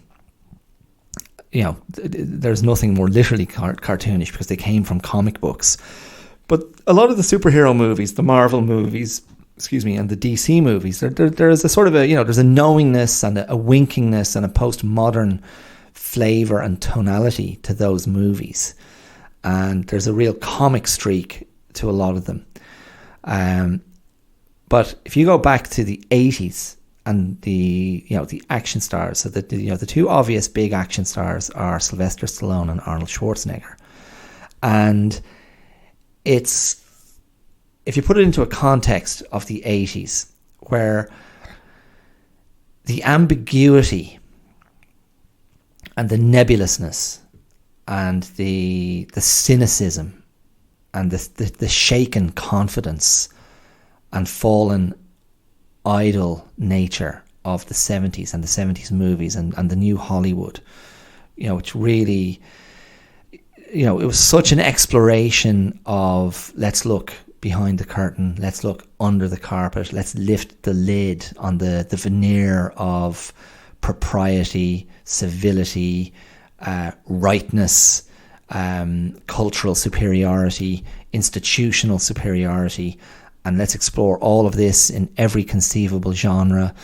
nothing more literally cartoonish because they came from comic books. But a lot of the superhero movies, the Marvel movies, and the DC movies, there's a sort of there's a knowingness and a winkingness and a postmodern flavour and tonality to those movies. And there's a real comic streak to a lot of them. But if you go back to the 80s and the action stars, so the two obvious big action stars are Sylvester Stallone and Arnold Schwarzenegger. And it's, if you put it into a context of the 80s, where the ambiguity and the nebulousness and the cynicism and the shaken confidence and fallen idol nature of the 70s and the 70s movies and the new Hollywood, which really, it was such an exploration of, let's look behind the curtain, let's look under the carpet, let's lift the lid on the veneer of propriety, civility, rightness, cultural superiority, institutional superiority, and let's explore all of this in every conceivable genre,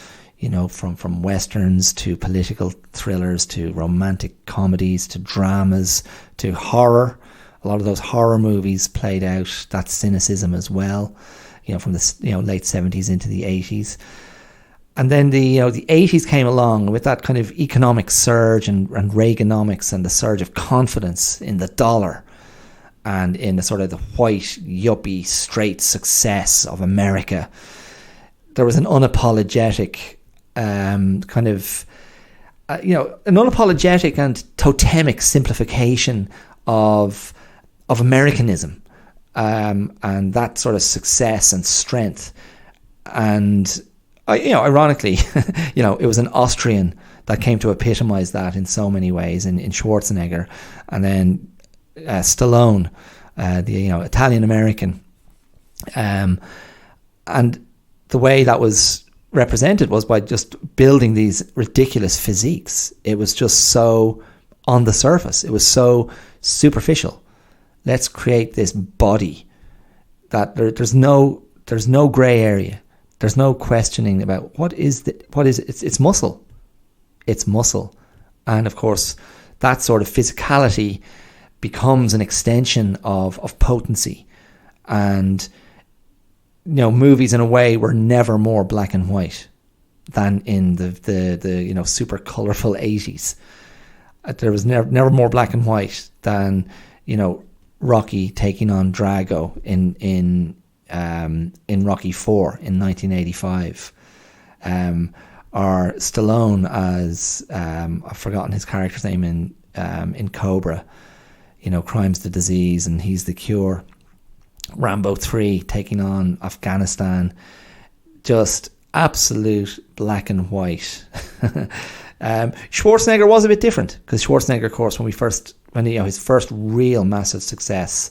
from westerns to political thrillers to romantic comedies to dramas to horror. A lot of those horror movies played out that cynicism as well, from the late 70s into the 80s. And then the 80s came along with that kind of economic surge and Reaganomics and the surge of confidence in the dollar and in the sort of the white, yuppie, straight success of America. There was an unapologetic kind of an unapologetic and totemic simplification of Americanism, and that sort of success and strength. And ironically, it was an Austrian that came to epitomize that in so many ways in Schwarzenegger, and then Stallone, the Italian American, and the way that was represented was by just building these ridiculous physiques. It was just so on the surface. It was so superficial. Let's create this body that there's no gray area. There's no questioning about what is it. It's muscle. It's muscle. And of course, that sort of physicality becomes an extension of potency. And movies in a way were never more black and white than in the super colourful 80s. There was never more black and white than Rocky taking on Drago in Rocky IV in 1985, or Stallone as I've forgotten his character's name in Cobra. Crime's the disease and he's the cure. Rambo 3 taking on Afghanistan, just absolute black and white. Schwarzenegger was a bit different, because Schwarzenegger, of course, when his first real massive success,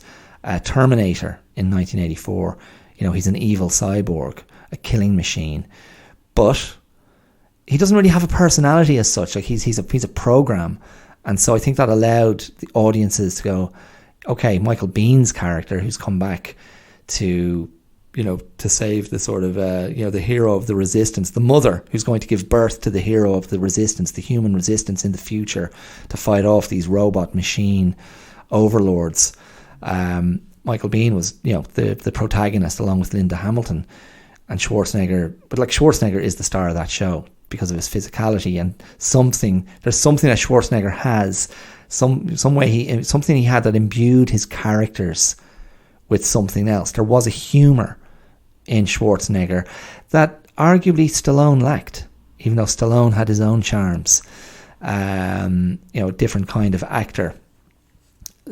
Terminator in 1984, he's an evil cyborg, a killing machine, but he doesn't really have a personality as such. Like he's a program, and so I think that allowed the audiences to go, okay, Michael Biehn's character, who's come back to save the sort of the hero of the resistance, the mother who's going to give birth to the hero of the resistance, the human resistance in the future, to fight off these robot machine overlords. Michael Biehn was the protagonist along with Linda Hamilton, and Schwarzenegger. But Schwarzenegger is the star of that show because of his physicality and there's something that Schwarzenegger has. Something he had that imbued his characters with something else. There was a humour in Schwarzenegger that arguably Stallone lacked, even though Stallone had his own charms. Different kind of actor.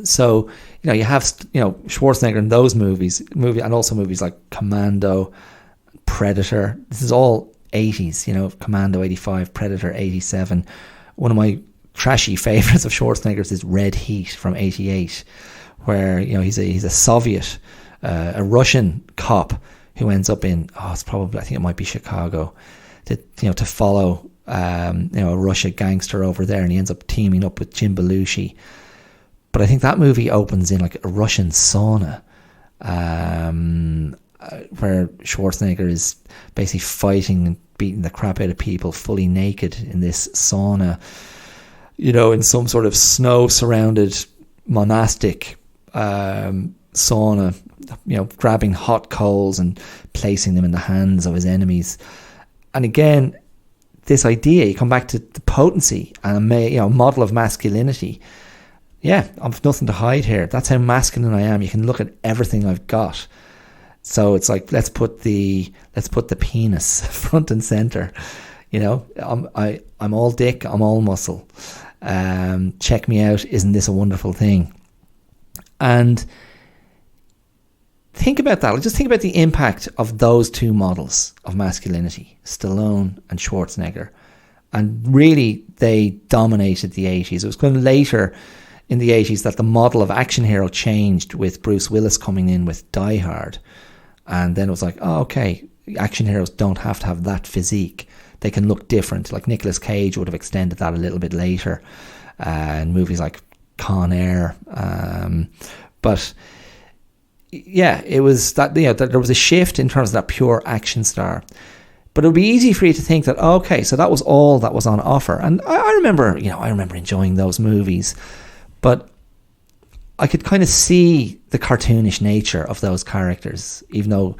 So you have Schwarzenegger in those movies, and also movies like Commando, Predator. This is all 80s. Commando 85, Predator 87. One of my trashy favourites of Schwarzenegger's is Red Heat from 88, where he's a Soviet, a Russian cop who ends up in I think it might be Chicago, to follow a Russia gangster over there, and he ends up teaming up with Jim Belushi. But I think that movie opens in like a Russian sauna, where Schwarzenegger is basically fighting and beating the crap out of people fully naked in this sauna, in some sort of snow-surrounded monastic sauna, grabbing hot coals and placing them in the hands of his enemies. And again, this idea, you come back to the potency and a model of masculinity. Yeah, I've nothing to hide here. That's how masculine I am. You can look at everything I've got. So it's like, let's put the penis front and center. I'm all dick, I'm all muscle. Check me out, isn't this a wonderful thing? And think about that. Just think about the impact of those two models of masculinity, Stallone and Schwarzenegger. And really, they dominated the 80s. It was kind of later in the 80s that the model of action hero changed, with Bruce Willis coming in with Die Hard. And then it was like, okay, action heroes don't have to have that physique. They can look different. Like Nicolas Cage would have extended that a little bit later in movies like Con Air. But yeah, it was that, there was a shift in terms of that pure action star. But it would be easy for you to think that, okay, so that was all that was on offer. And I remember enjoying those movies, but I could kind of see the cartoonish nature of those characters, even though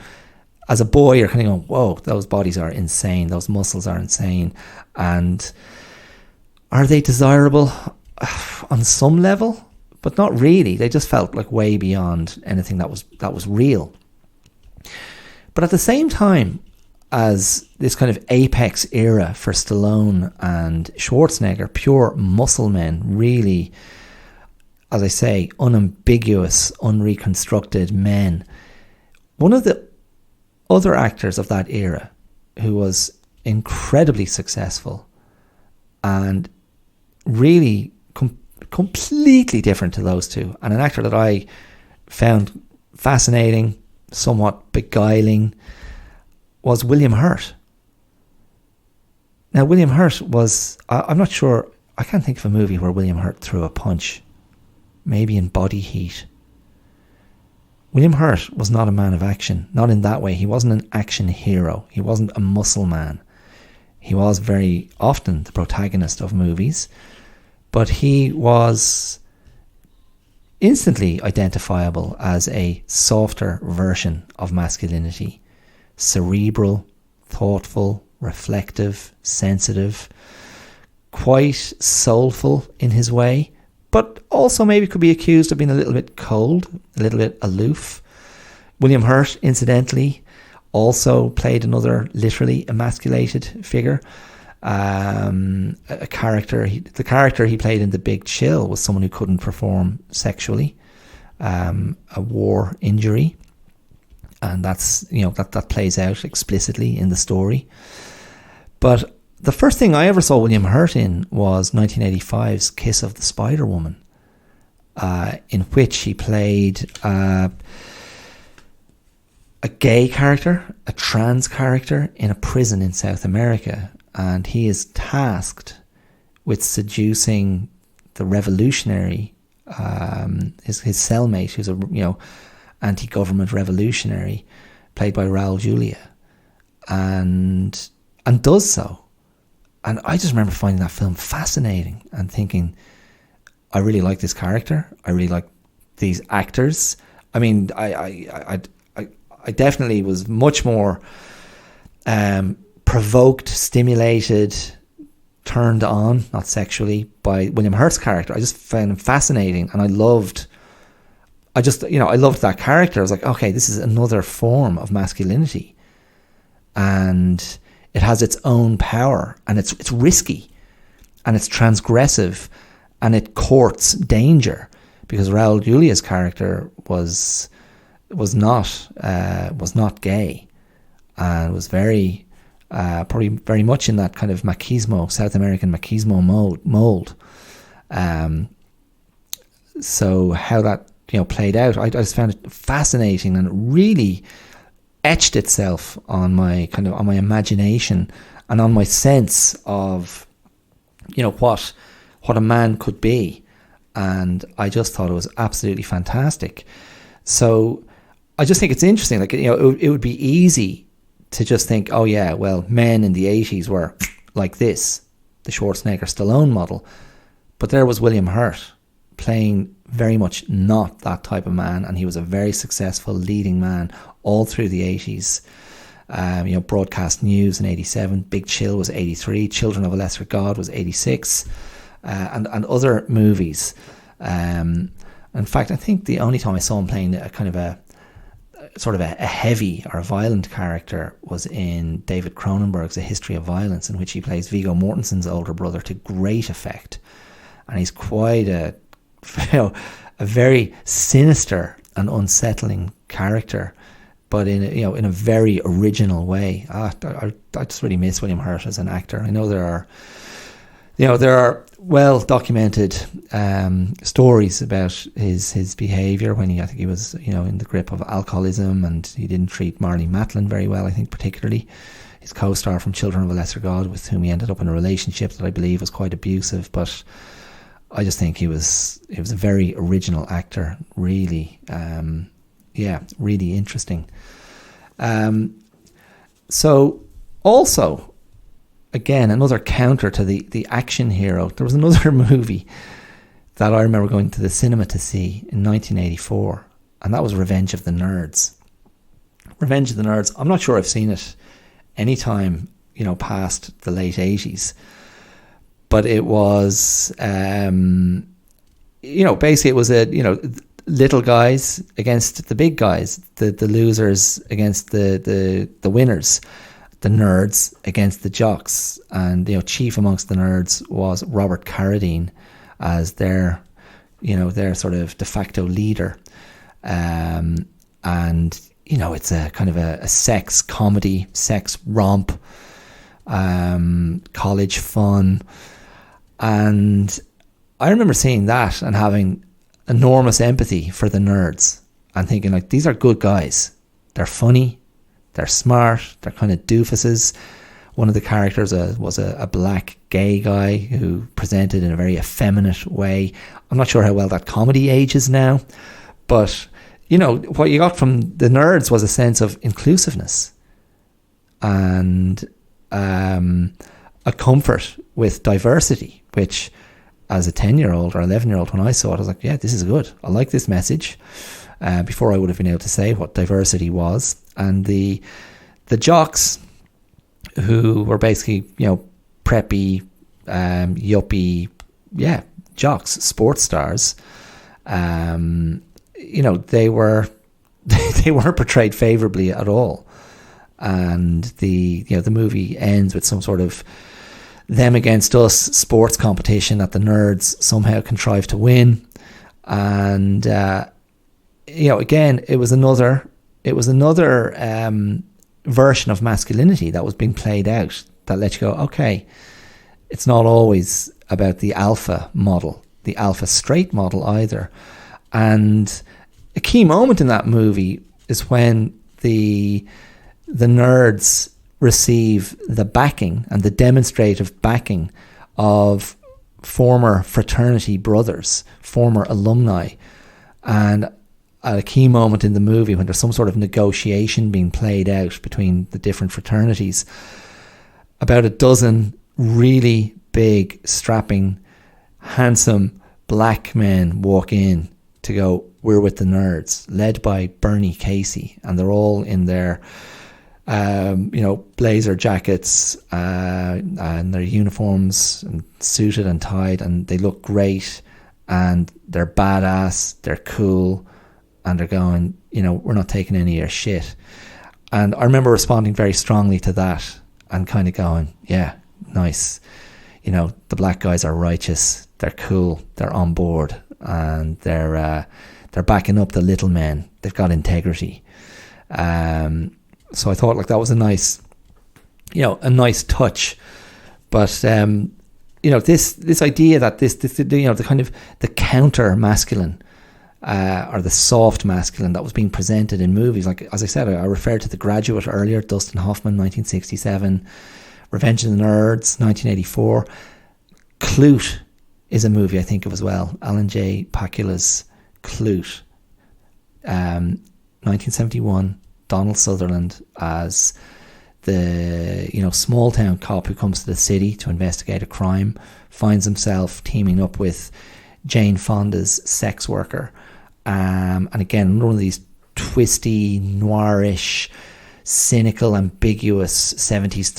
as a boy you're kind of going, whoa, those bodies are insane, those muscles are insane. And are they desirable? On some level, but not really. They just felt like way beyond anything that was real. But at the same time, as this kind of apex era for Stallone and Schwarzenegger, pure muscle men, really, as I say, unambiguous, unreconstructed men. One of the other actors of that era who was incredibly successful and really completely different to those two, and an actor that I found fascinating, somewhat beguiling, was William Hurt. Now, William Hurt was, I'm not sure, I can't think of a movie where William Hurt threw a punch. Maybe in Body Heat. William Hurt was not a man of action, not in that way. He wasn't an action hero. He wasn't a muscle man. He was very often the protagonist of movies, but he was instantly identifiable as a softer version of masculinity. Cerebral, thoughtful, reflective, sensitive, quite soulful in his way, but also maybe could be accused of being a little bit cold, a little bit aloof. William Hurt, incidentally, also played another literally emasculated figure. The character he played in The Big Chill was someone who couldn't perform sexually, a war injury. And that's, that plays out explicitly in the story. But the first thing I ever saw William Hurt in was 1985's Kiss of the Spider Woman, in which he played a gay character, a trans character in a prison in South America. And he is tasked with seducing the revolutionary, his cellmate, who's a, anti-government revolutionary, played by Raul Julia, and does so. And I just remember finding that film fascinating and thinking, I really like this character. I really like these actors. I mean, I definitely was much more provoked, stimulated, turned on, not sexually, by William Hurt's character. I just found him fascinating, and I loved that character. I was like, okay, this is another form of masculinity, and it has its own power, and it's risky, and it's transgressive, and it courts danger, because Raul Julia's character was not gay, and was very probably very much in that kind of machismo, South American machismo mold. So how that played out, I just found it fascinating, and it really etched itself on my imagination and on my sense of what a man could be, and I just thought it was absolutely fantastic. So I just think it's interesting, like it would be easy to just think, oh yeah, well, men in the 80s were like this, the Schwarzenegger Stallone model, but there was William Hurt playing very much not that type of man, and he was a very successful leading man all through the 80s. Broadcast News in 87, Big Chill was 83, Children of a Lesser God was 86, and other movies. In fact, I think the only time I saw him playing a kind of a heavy or a violent character was in David Cronenberg's A History of Violence, in which he plays Viggo Mortensen's older brother to great effect, and he's quite a very sinister and unsettling character, but in a very original way. I just really miss William Hurt as an actor. I know there are well documented stories about his behaviour when I think he was in the grip of alcoholism, and he didn't treat Marlene Matlin very well, I think, particularly his co-star from Children of a Lesser God, with whom he ended up in a relationship that I believe was quite abusive. But I just think he was a very original actor, really, really interesting. So also, again, another counter to the action hero, there was another movie that I remember going to the cinema to see in 1984, and that was Revenge of the Nerds. Revenge of the Nerds, I'm not sure I've seen it any time, past the late 80s. But it was, basically it was little guys against the big guys, the losers against the winners. the nerds against the jocks, and chief amongst the nerds was Robert Carradine as their sort of de facto leader, and it's a kind of a sex comedy, sex romp, college fun, and I remember seeing that and having enormous empathy for the nerds and thinking, like, these are good guys. They're funny, they're smart, they're kind of doofuses. One of the characters was a black gay guy who presented in a very effeminate way. I'm not sure how well that comedy ages now, but what you got from the nerds was a sense of inclusiveness and a comfort with diversity, which, as a 10-year-old or 11-year-old, when I saw it, I was like, yeah, this is good. I like this message. Before I would have been able to say what diversity was. And the jocks, who were basically, preppy, yuppie, jocks, sports stars, they were they weren't portrayed favorably at all. And the movie ends with some sort of them against us sports competition that the nerds somehow contrived to win. And again, it was another version of masculinity that was being played out that let you go, okay, it's not always about the alpha model, the alpha straight model either. And a key moment in that movie is when the nerds receive the backing and the demonstrative backing of former fraternity brothers, former alumni. And at a key moment in the movie, when there's some sort of negotiation being played out between the different fraternities, about a dozen really big, strapping, handsome black men walk in to go, we're with the nerds, led by Bernie Casey. And they're all in their blazer jackets and their uniforms, and suited and tied, and they look great, and they're badass, they're cool, and they're going, we're not taking any of your shit. And I remember responding very strongly to that and kind of going, yeah, nice. The black guys are righteous, they're cool, they're on board, and they're backing up the little men. They've got integrity. So I thought, like, that was a nice touch. But this idea that the kind of the counter masculine or the soft masculine that was being presented in movies, like, as I said, I referred to The Graduate earlier, Dustin Hoffman, 1967, Revenge of the Nerds, 1984. Clute is a movie I think of as well. Alan J. Pakula's Clute, 1971. Donald Sutherland as the small town cop who comes to the city to investigate a crime, finds himself teaming up with Jane Fonda's sex worker, and again, one of these twisty, noirish, cynical, ambiguous 70s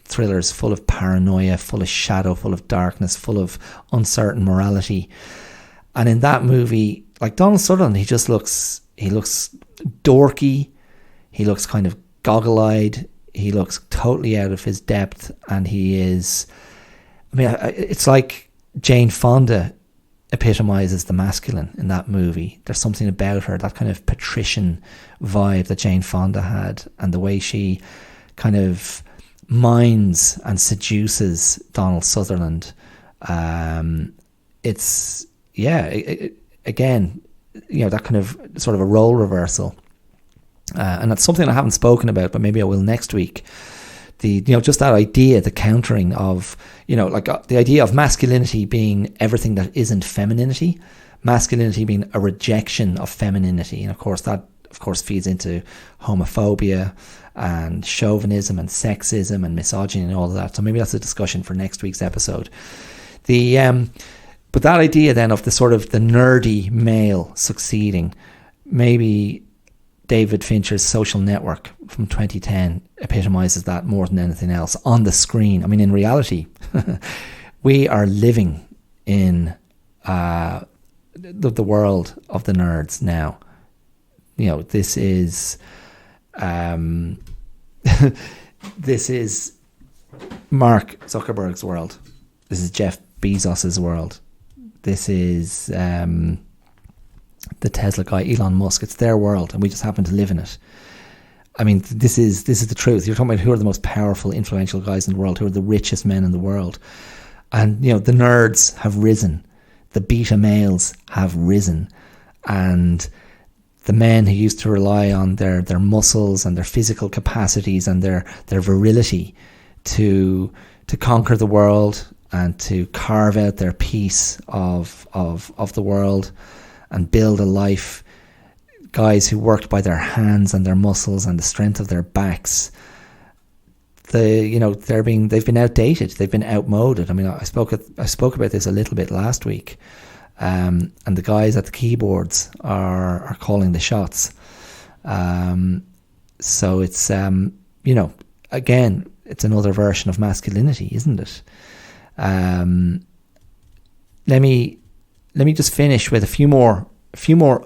thrillers full of paranoia, full of shadow, full of darkness, full of uncertain morality. And in that movie, like, Donald Sutherland, he looks dorky, he looks kind of goggle-eyed, he looks totally out of his depth, and he is, it's like Jane Fonda epitomizes the masculine in that movie. There's something about her, that kind of patrician vibe that Jane Fonda had, and the way she kind of minds and seduces Donald Sutherland. Again, that kind of sort of a role reversal, and that's something I haven't spoken about, but maybe I will next week. Just that idea, the countering of, the idea of masculinity being everything that isn't femininity, masculinity being a rejection of femininity, and of course that feeds into homophobia and chauvinism and sexism and misogyny and all of that. So maybe that's a discussion for next week's episode. But that idea then of the sort of the nerdy male succeeding, maybe David Fincher's Social Network from 2010 epitomizes that more than anything else on the screen. In reality, we are living in the world of the nerds now. This is this is Mark Zuckerberg's world. This is Jeff Bezos's world. This is the Tesla guy, Elon Musk. It's their world, and we just happen to live in it. I mean, this is the truth. You're talking about who are the most powerful, influential guys in the world, who are the richest men in the world. And, you know, the nerds have risen. The beta males have risen. And the men who used to rely on their muscles and their physical capacities and their virility to conquer the world and to carve out their piece of the world and build a life, guys who worked by their hands and their muscles and the strength of their backs, they've been outdated, they've been outmoded. I mean, I spoke about this a little bit last week, and the guys at the keyboards are calling the shots. So it's again, it's another version of masculinity, isn't it? Let me just finish with a few more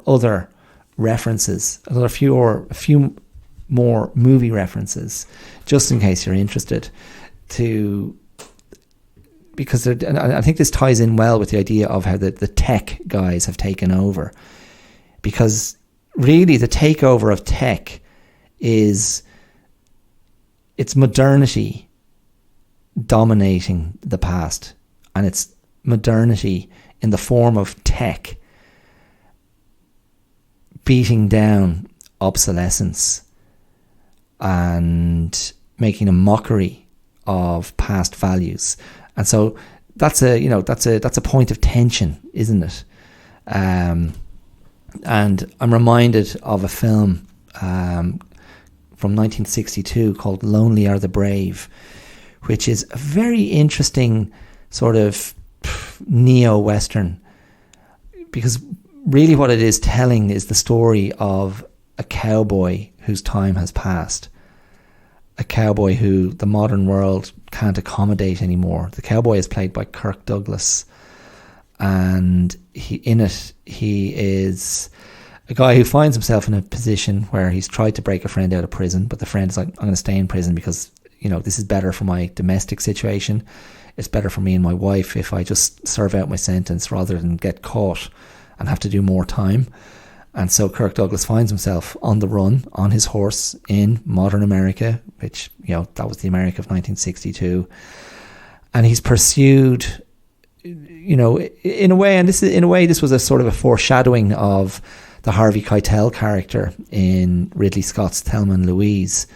other references, a few more movie references, just in case you're interested, because I think this ties in well with the idea of how the tech guys have taken over, because really the takeover of tech it's modernity dominating the past, and it's modernity in the form of tech beating down obsolescence and making a mockery of past values. And so that's a point of tension, isn't it? And I'm reminded of a film from 1962 called Lonely Are the Brave, which is a very interesting sort of neo-Western, because really what it is telling is the story of a cowboy whose time has passed, a cowboy who the modern world can't accommodate anymore. The cowboy is played by Kirk Douglas, and he is a guy who finds himself in a position where he's tried to break a friend out of prison, but the friend is like, I'm going to stay in prison because, you know, this is better for my domestic situation. It's better for me and my wife if I just serve out my sentence rather than get caught and have to do more time. And so Kirk Douglas finds himself on the run, on his horse in modern America, which, you know, that was the America of 1962. And he's pursued, you know, in a way this was a sort of a foreshadowing of the Harvey Keitel character in Ridley Scott's Thelma and Louise,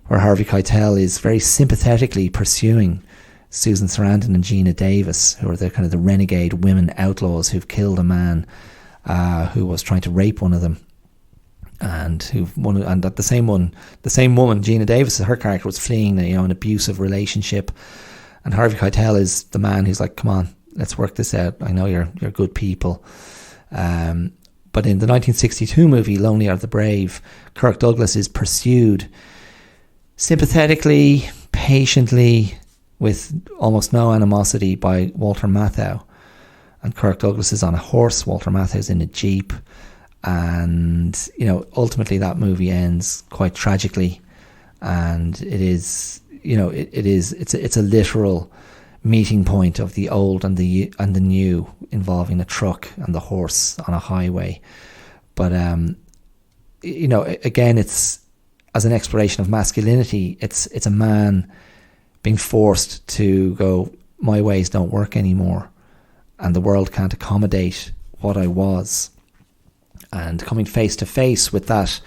where Harvey Keitel is very sympathetically pursuing Susan Sarandon and Gina Davis, who are the kind of the renegade women outlaws who've killed a man who was trying to rape one of them, and that the same woman, Gina Davis, her character, was fleeing an abusive relationship, and Harvey Keitel is the man who's like, come on, let's work this out. I know you're good people. But in the 1962 movie Lonely Are the Brave, Kirk Douglas is pursued sympathetically, patiently, with almost no animosity by Walter Matthau. And Kirk Douglas is on a horse, Walter Matthau's in a jeep, and, you know, ultimately that movie ends quite tragically, and it's a literal meeting point of the old and the new, involving a truck and the horse on a highway. But you know, again, it's as an exploration of masculinity. It's a man being forced to go, my ways don't work anymore, and the world can't accommodate what I was, and coming face to face with that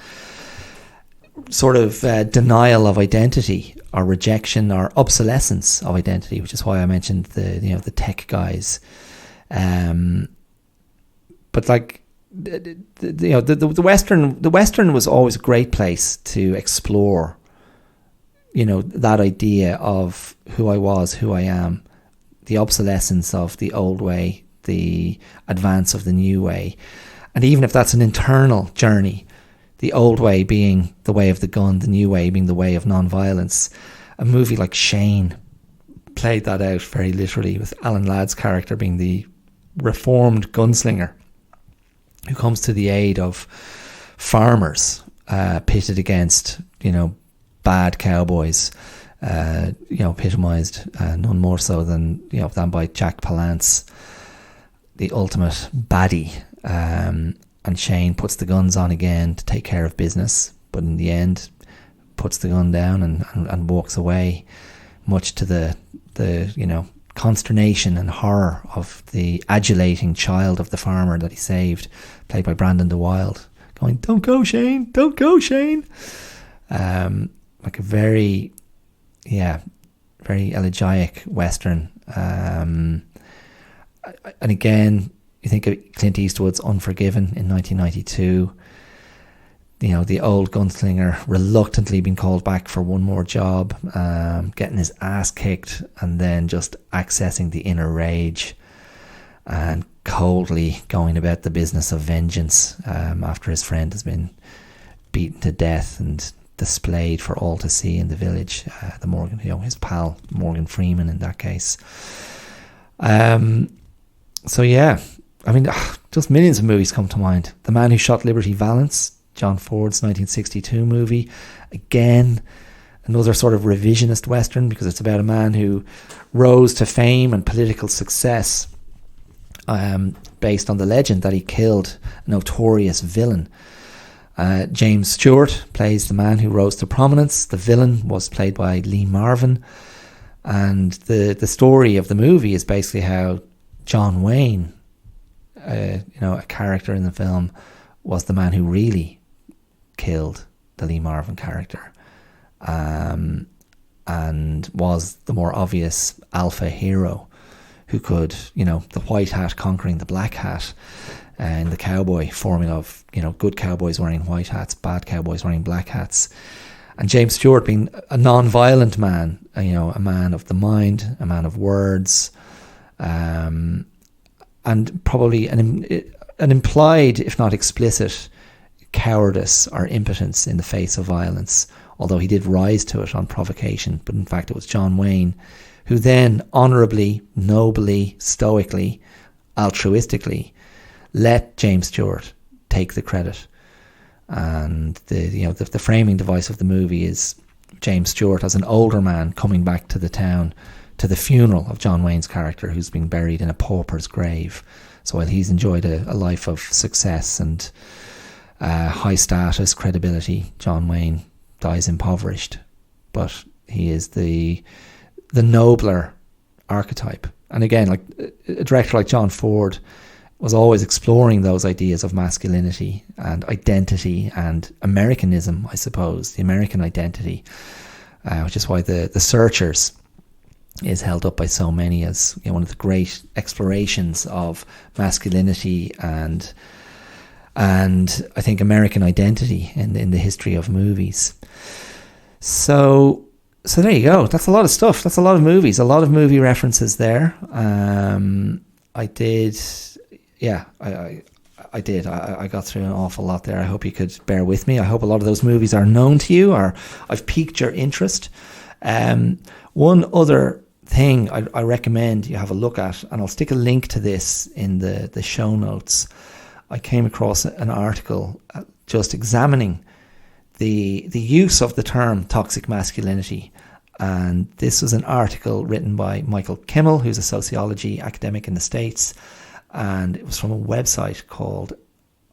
sort of denial of identity, or rejection, or obsolescence of identity, which is why I mentioned the tech guys. But like the Western was always a great place to explore, you know, that idea of who I was, who I am, the obsolescence of the old way, the advance of the new way. And even if that's an internal journey, the old way being the way of the gun, the new way being the way of non-violence. A movie like Shane played that out very literally, with Alan Ladd's character being the reformed gunslinger who comes to the aid of farmers pitted against, you know, bad cowboys, epitomized none more so than by Jack Palance, the ultimate baddie. And Shane puts the guns on again to take care of business, but in the end puts the gun down and walks away, much to the consternation and horror of the adulating child of the farmer that he saved, played by Brandon DeWilde, going, "Don't go, Shane! Don't go, Shane!" Like a very elegiac Western. And again, you think of Clint Eastwood's Unforgiven in 1992. The old gunslinger reluctantly being called back for one more job, getting his ass kicked, and then just accessing the inner rage and coldly going about the business of vengeance after his friend has been beaten to death and displayed for all to see in the village. The Morgan, his pal Morgan Freeman in that case. So yeah, I mean, just millions of movies come to mind. The Man Who Shot Liberty Valance, John Ford's 1962 movie. Again, another sort of revisionist Western, because it's about a man who rose to fame and political success based on the legend that he killed a notorious villain. James Stewart plays the man who rose to prominence. The villain was played by Lee Marvin. And the story of the movie is basically how John Wayne, a character in the film, was the man who really killed the Lee Marvin character, and was the more obvious alpha hero who could, the white hat conquering the black hat, and the cowboy formula of, good cowboys wearing white hats, bad cowboys wearing black hats. And James Stewart being a non-violent man, a man of the mind, a man of words, and probably an implied, if not explicit, cowardice or impotence in the face of violence, although he did rise to it on provocation. But in fact, it was John Wayne who then honourably, nobly, stoically, altruistically let James Stewart take the credit. And the framing device of the movie is James Stewart as an older man coming back to the town to the funeral of John Wayne's character, who's been buried in a pauper's grave. So while he's enjoyed a life of success and high status, credibility, John Wayne dies impoverished. But he is the nobler archetype. And again, like a director like John Ford was always exploring those ideas of masculinity and identity and Americanism, I suppose, the American identity, which is why the Searchers is held up by so many as one of the great explorations of masculinity and I think American identity in the history of movies. So there you go. That's a lot of stuff. That's a lot of movies. A lot of movie references there. I did. I got through an awful lot there. I hope you could bear with me. I hope a lot of those movies are known to you or I've piqued your interest. One other thing I recommend you have a look at, and I'll stick a link to this in the show notes. I came across an article just examining the use of the term toxic masculinity. And this was an article written by Michael Kimmel, who's a sociology academic in the States. And it was from a website called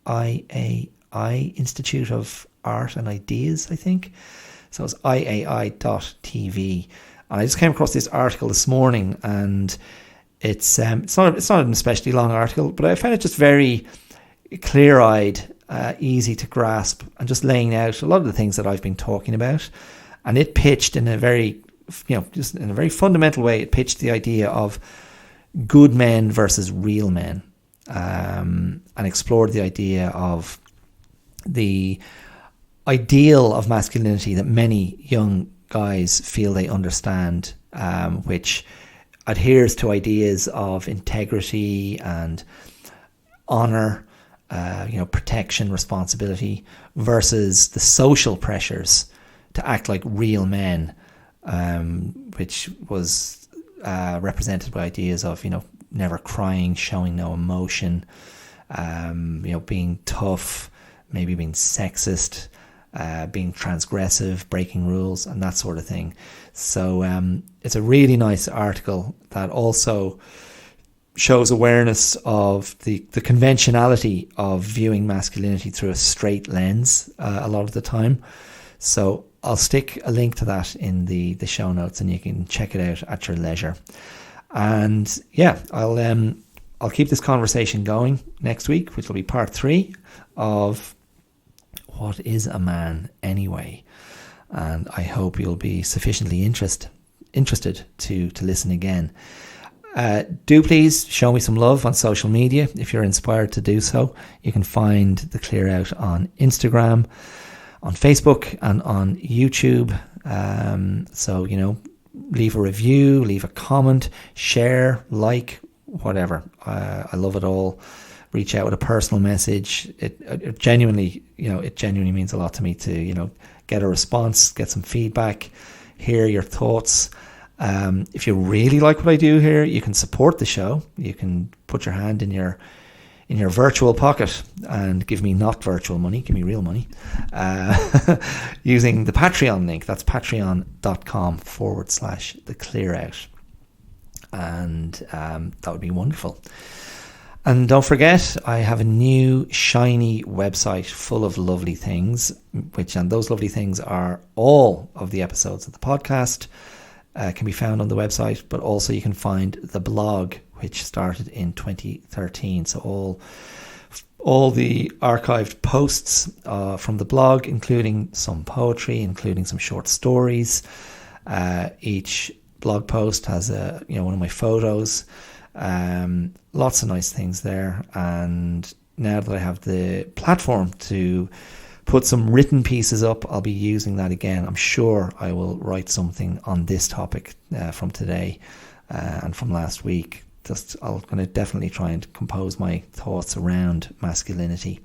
IAI, Institute of Art and Ideas, I think. So it's iai.tv. And I just came across this article this morning, and it's not an especially long article, but I found it just very clear-eyed, easy to grasp, and just laying out a lot of the things that I've been talking about. And it pitched in a very, just in a very fundamental way, it pitched the idea of good men versus real men, and explored the idea of the ideal of masculinity that many young guys feel they understand, which adheres to ideas of integrity and honor, protection, responsibility, versus the social pressures to act like real men, which was represented by ideas of, never crying, showing no emotion, being tough, maybe being sexist, being transgressive, breaking rules, and that sort of thing. So it's a really nice article that also shows awareness of the conventionality of viewing masculinity through a straight lens a lot of the time. So I'll stick a link to that in the show notes, and you can check it out at your leisure. And yeah, I'll keep this conversation going next week, which will be part 3 of what is a man anyway. And I hope you'll be sufficiently interested to listen again. Do please show me some love on social media if you're inspired to do so. You can find The Clear Out on Instagram, on Facebook, and on YouTube. So, leave a review, leave a comment, share, like, whatever. I love it all. Reach out with a personal message. It genuinely means a lot to me to, get a response, get some feedback, hear your thoughts. If you really like what I do here, you can support the show. You can put your hand in your virtual pocket and give me not virtual money, give me real money, using the Patreon link. That's patreon.com/theclearout. And that would be wonderful. And don't forget, I have a new shiny website full of lovely things, and those lovely things are all of the episodes of the podcast. Can be found on the website, but also you can find the blog, which started in 2013. So all the archived posts from the blog, including some poetry, including some short stories. Each blog post has one of my photos. Lots of nice things there. And now that I have the platform to put some written pieces up, I'll be using that again. I'm sure I will write something on this topic from today and from last week. I'm going to definitely try and compose my thoughts around masculinity.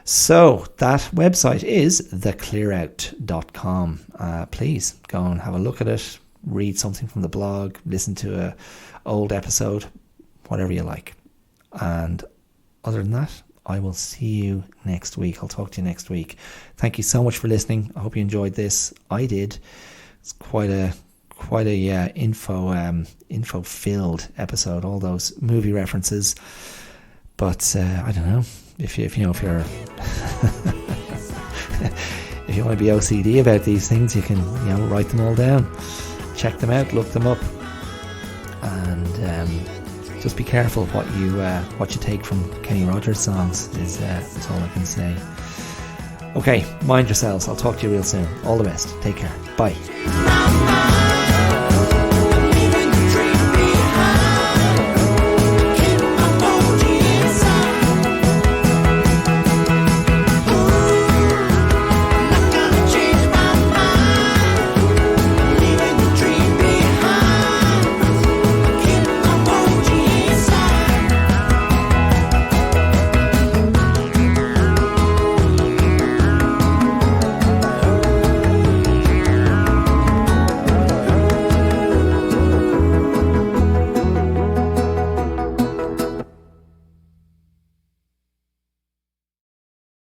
So that website is theclearout.com. Please go and have a look at it, read something from the blog, listen to an old episode, whatever you like. And other than that, I will see you next week. I'll talk to you next week. Thank you so much for listening. I hope you enjoyed this. I did. It's quite a info filled episode. All those movie references. But I don't know if you're if you want to be OCD about these things, you can write them all down, check them out, look them up, and just be careful what you take from Kenny Rogers songs is all I can say. Okay, mind yourselves. I'll talk to you real soon. All the best. Take care. Bye.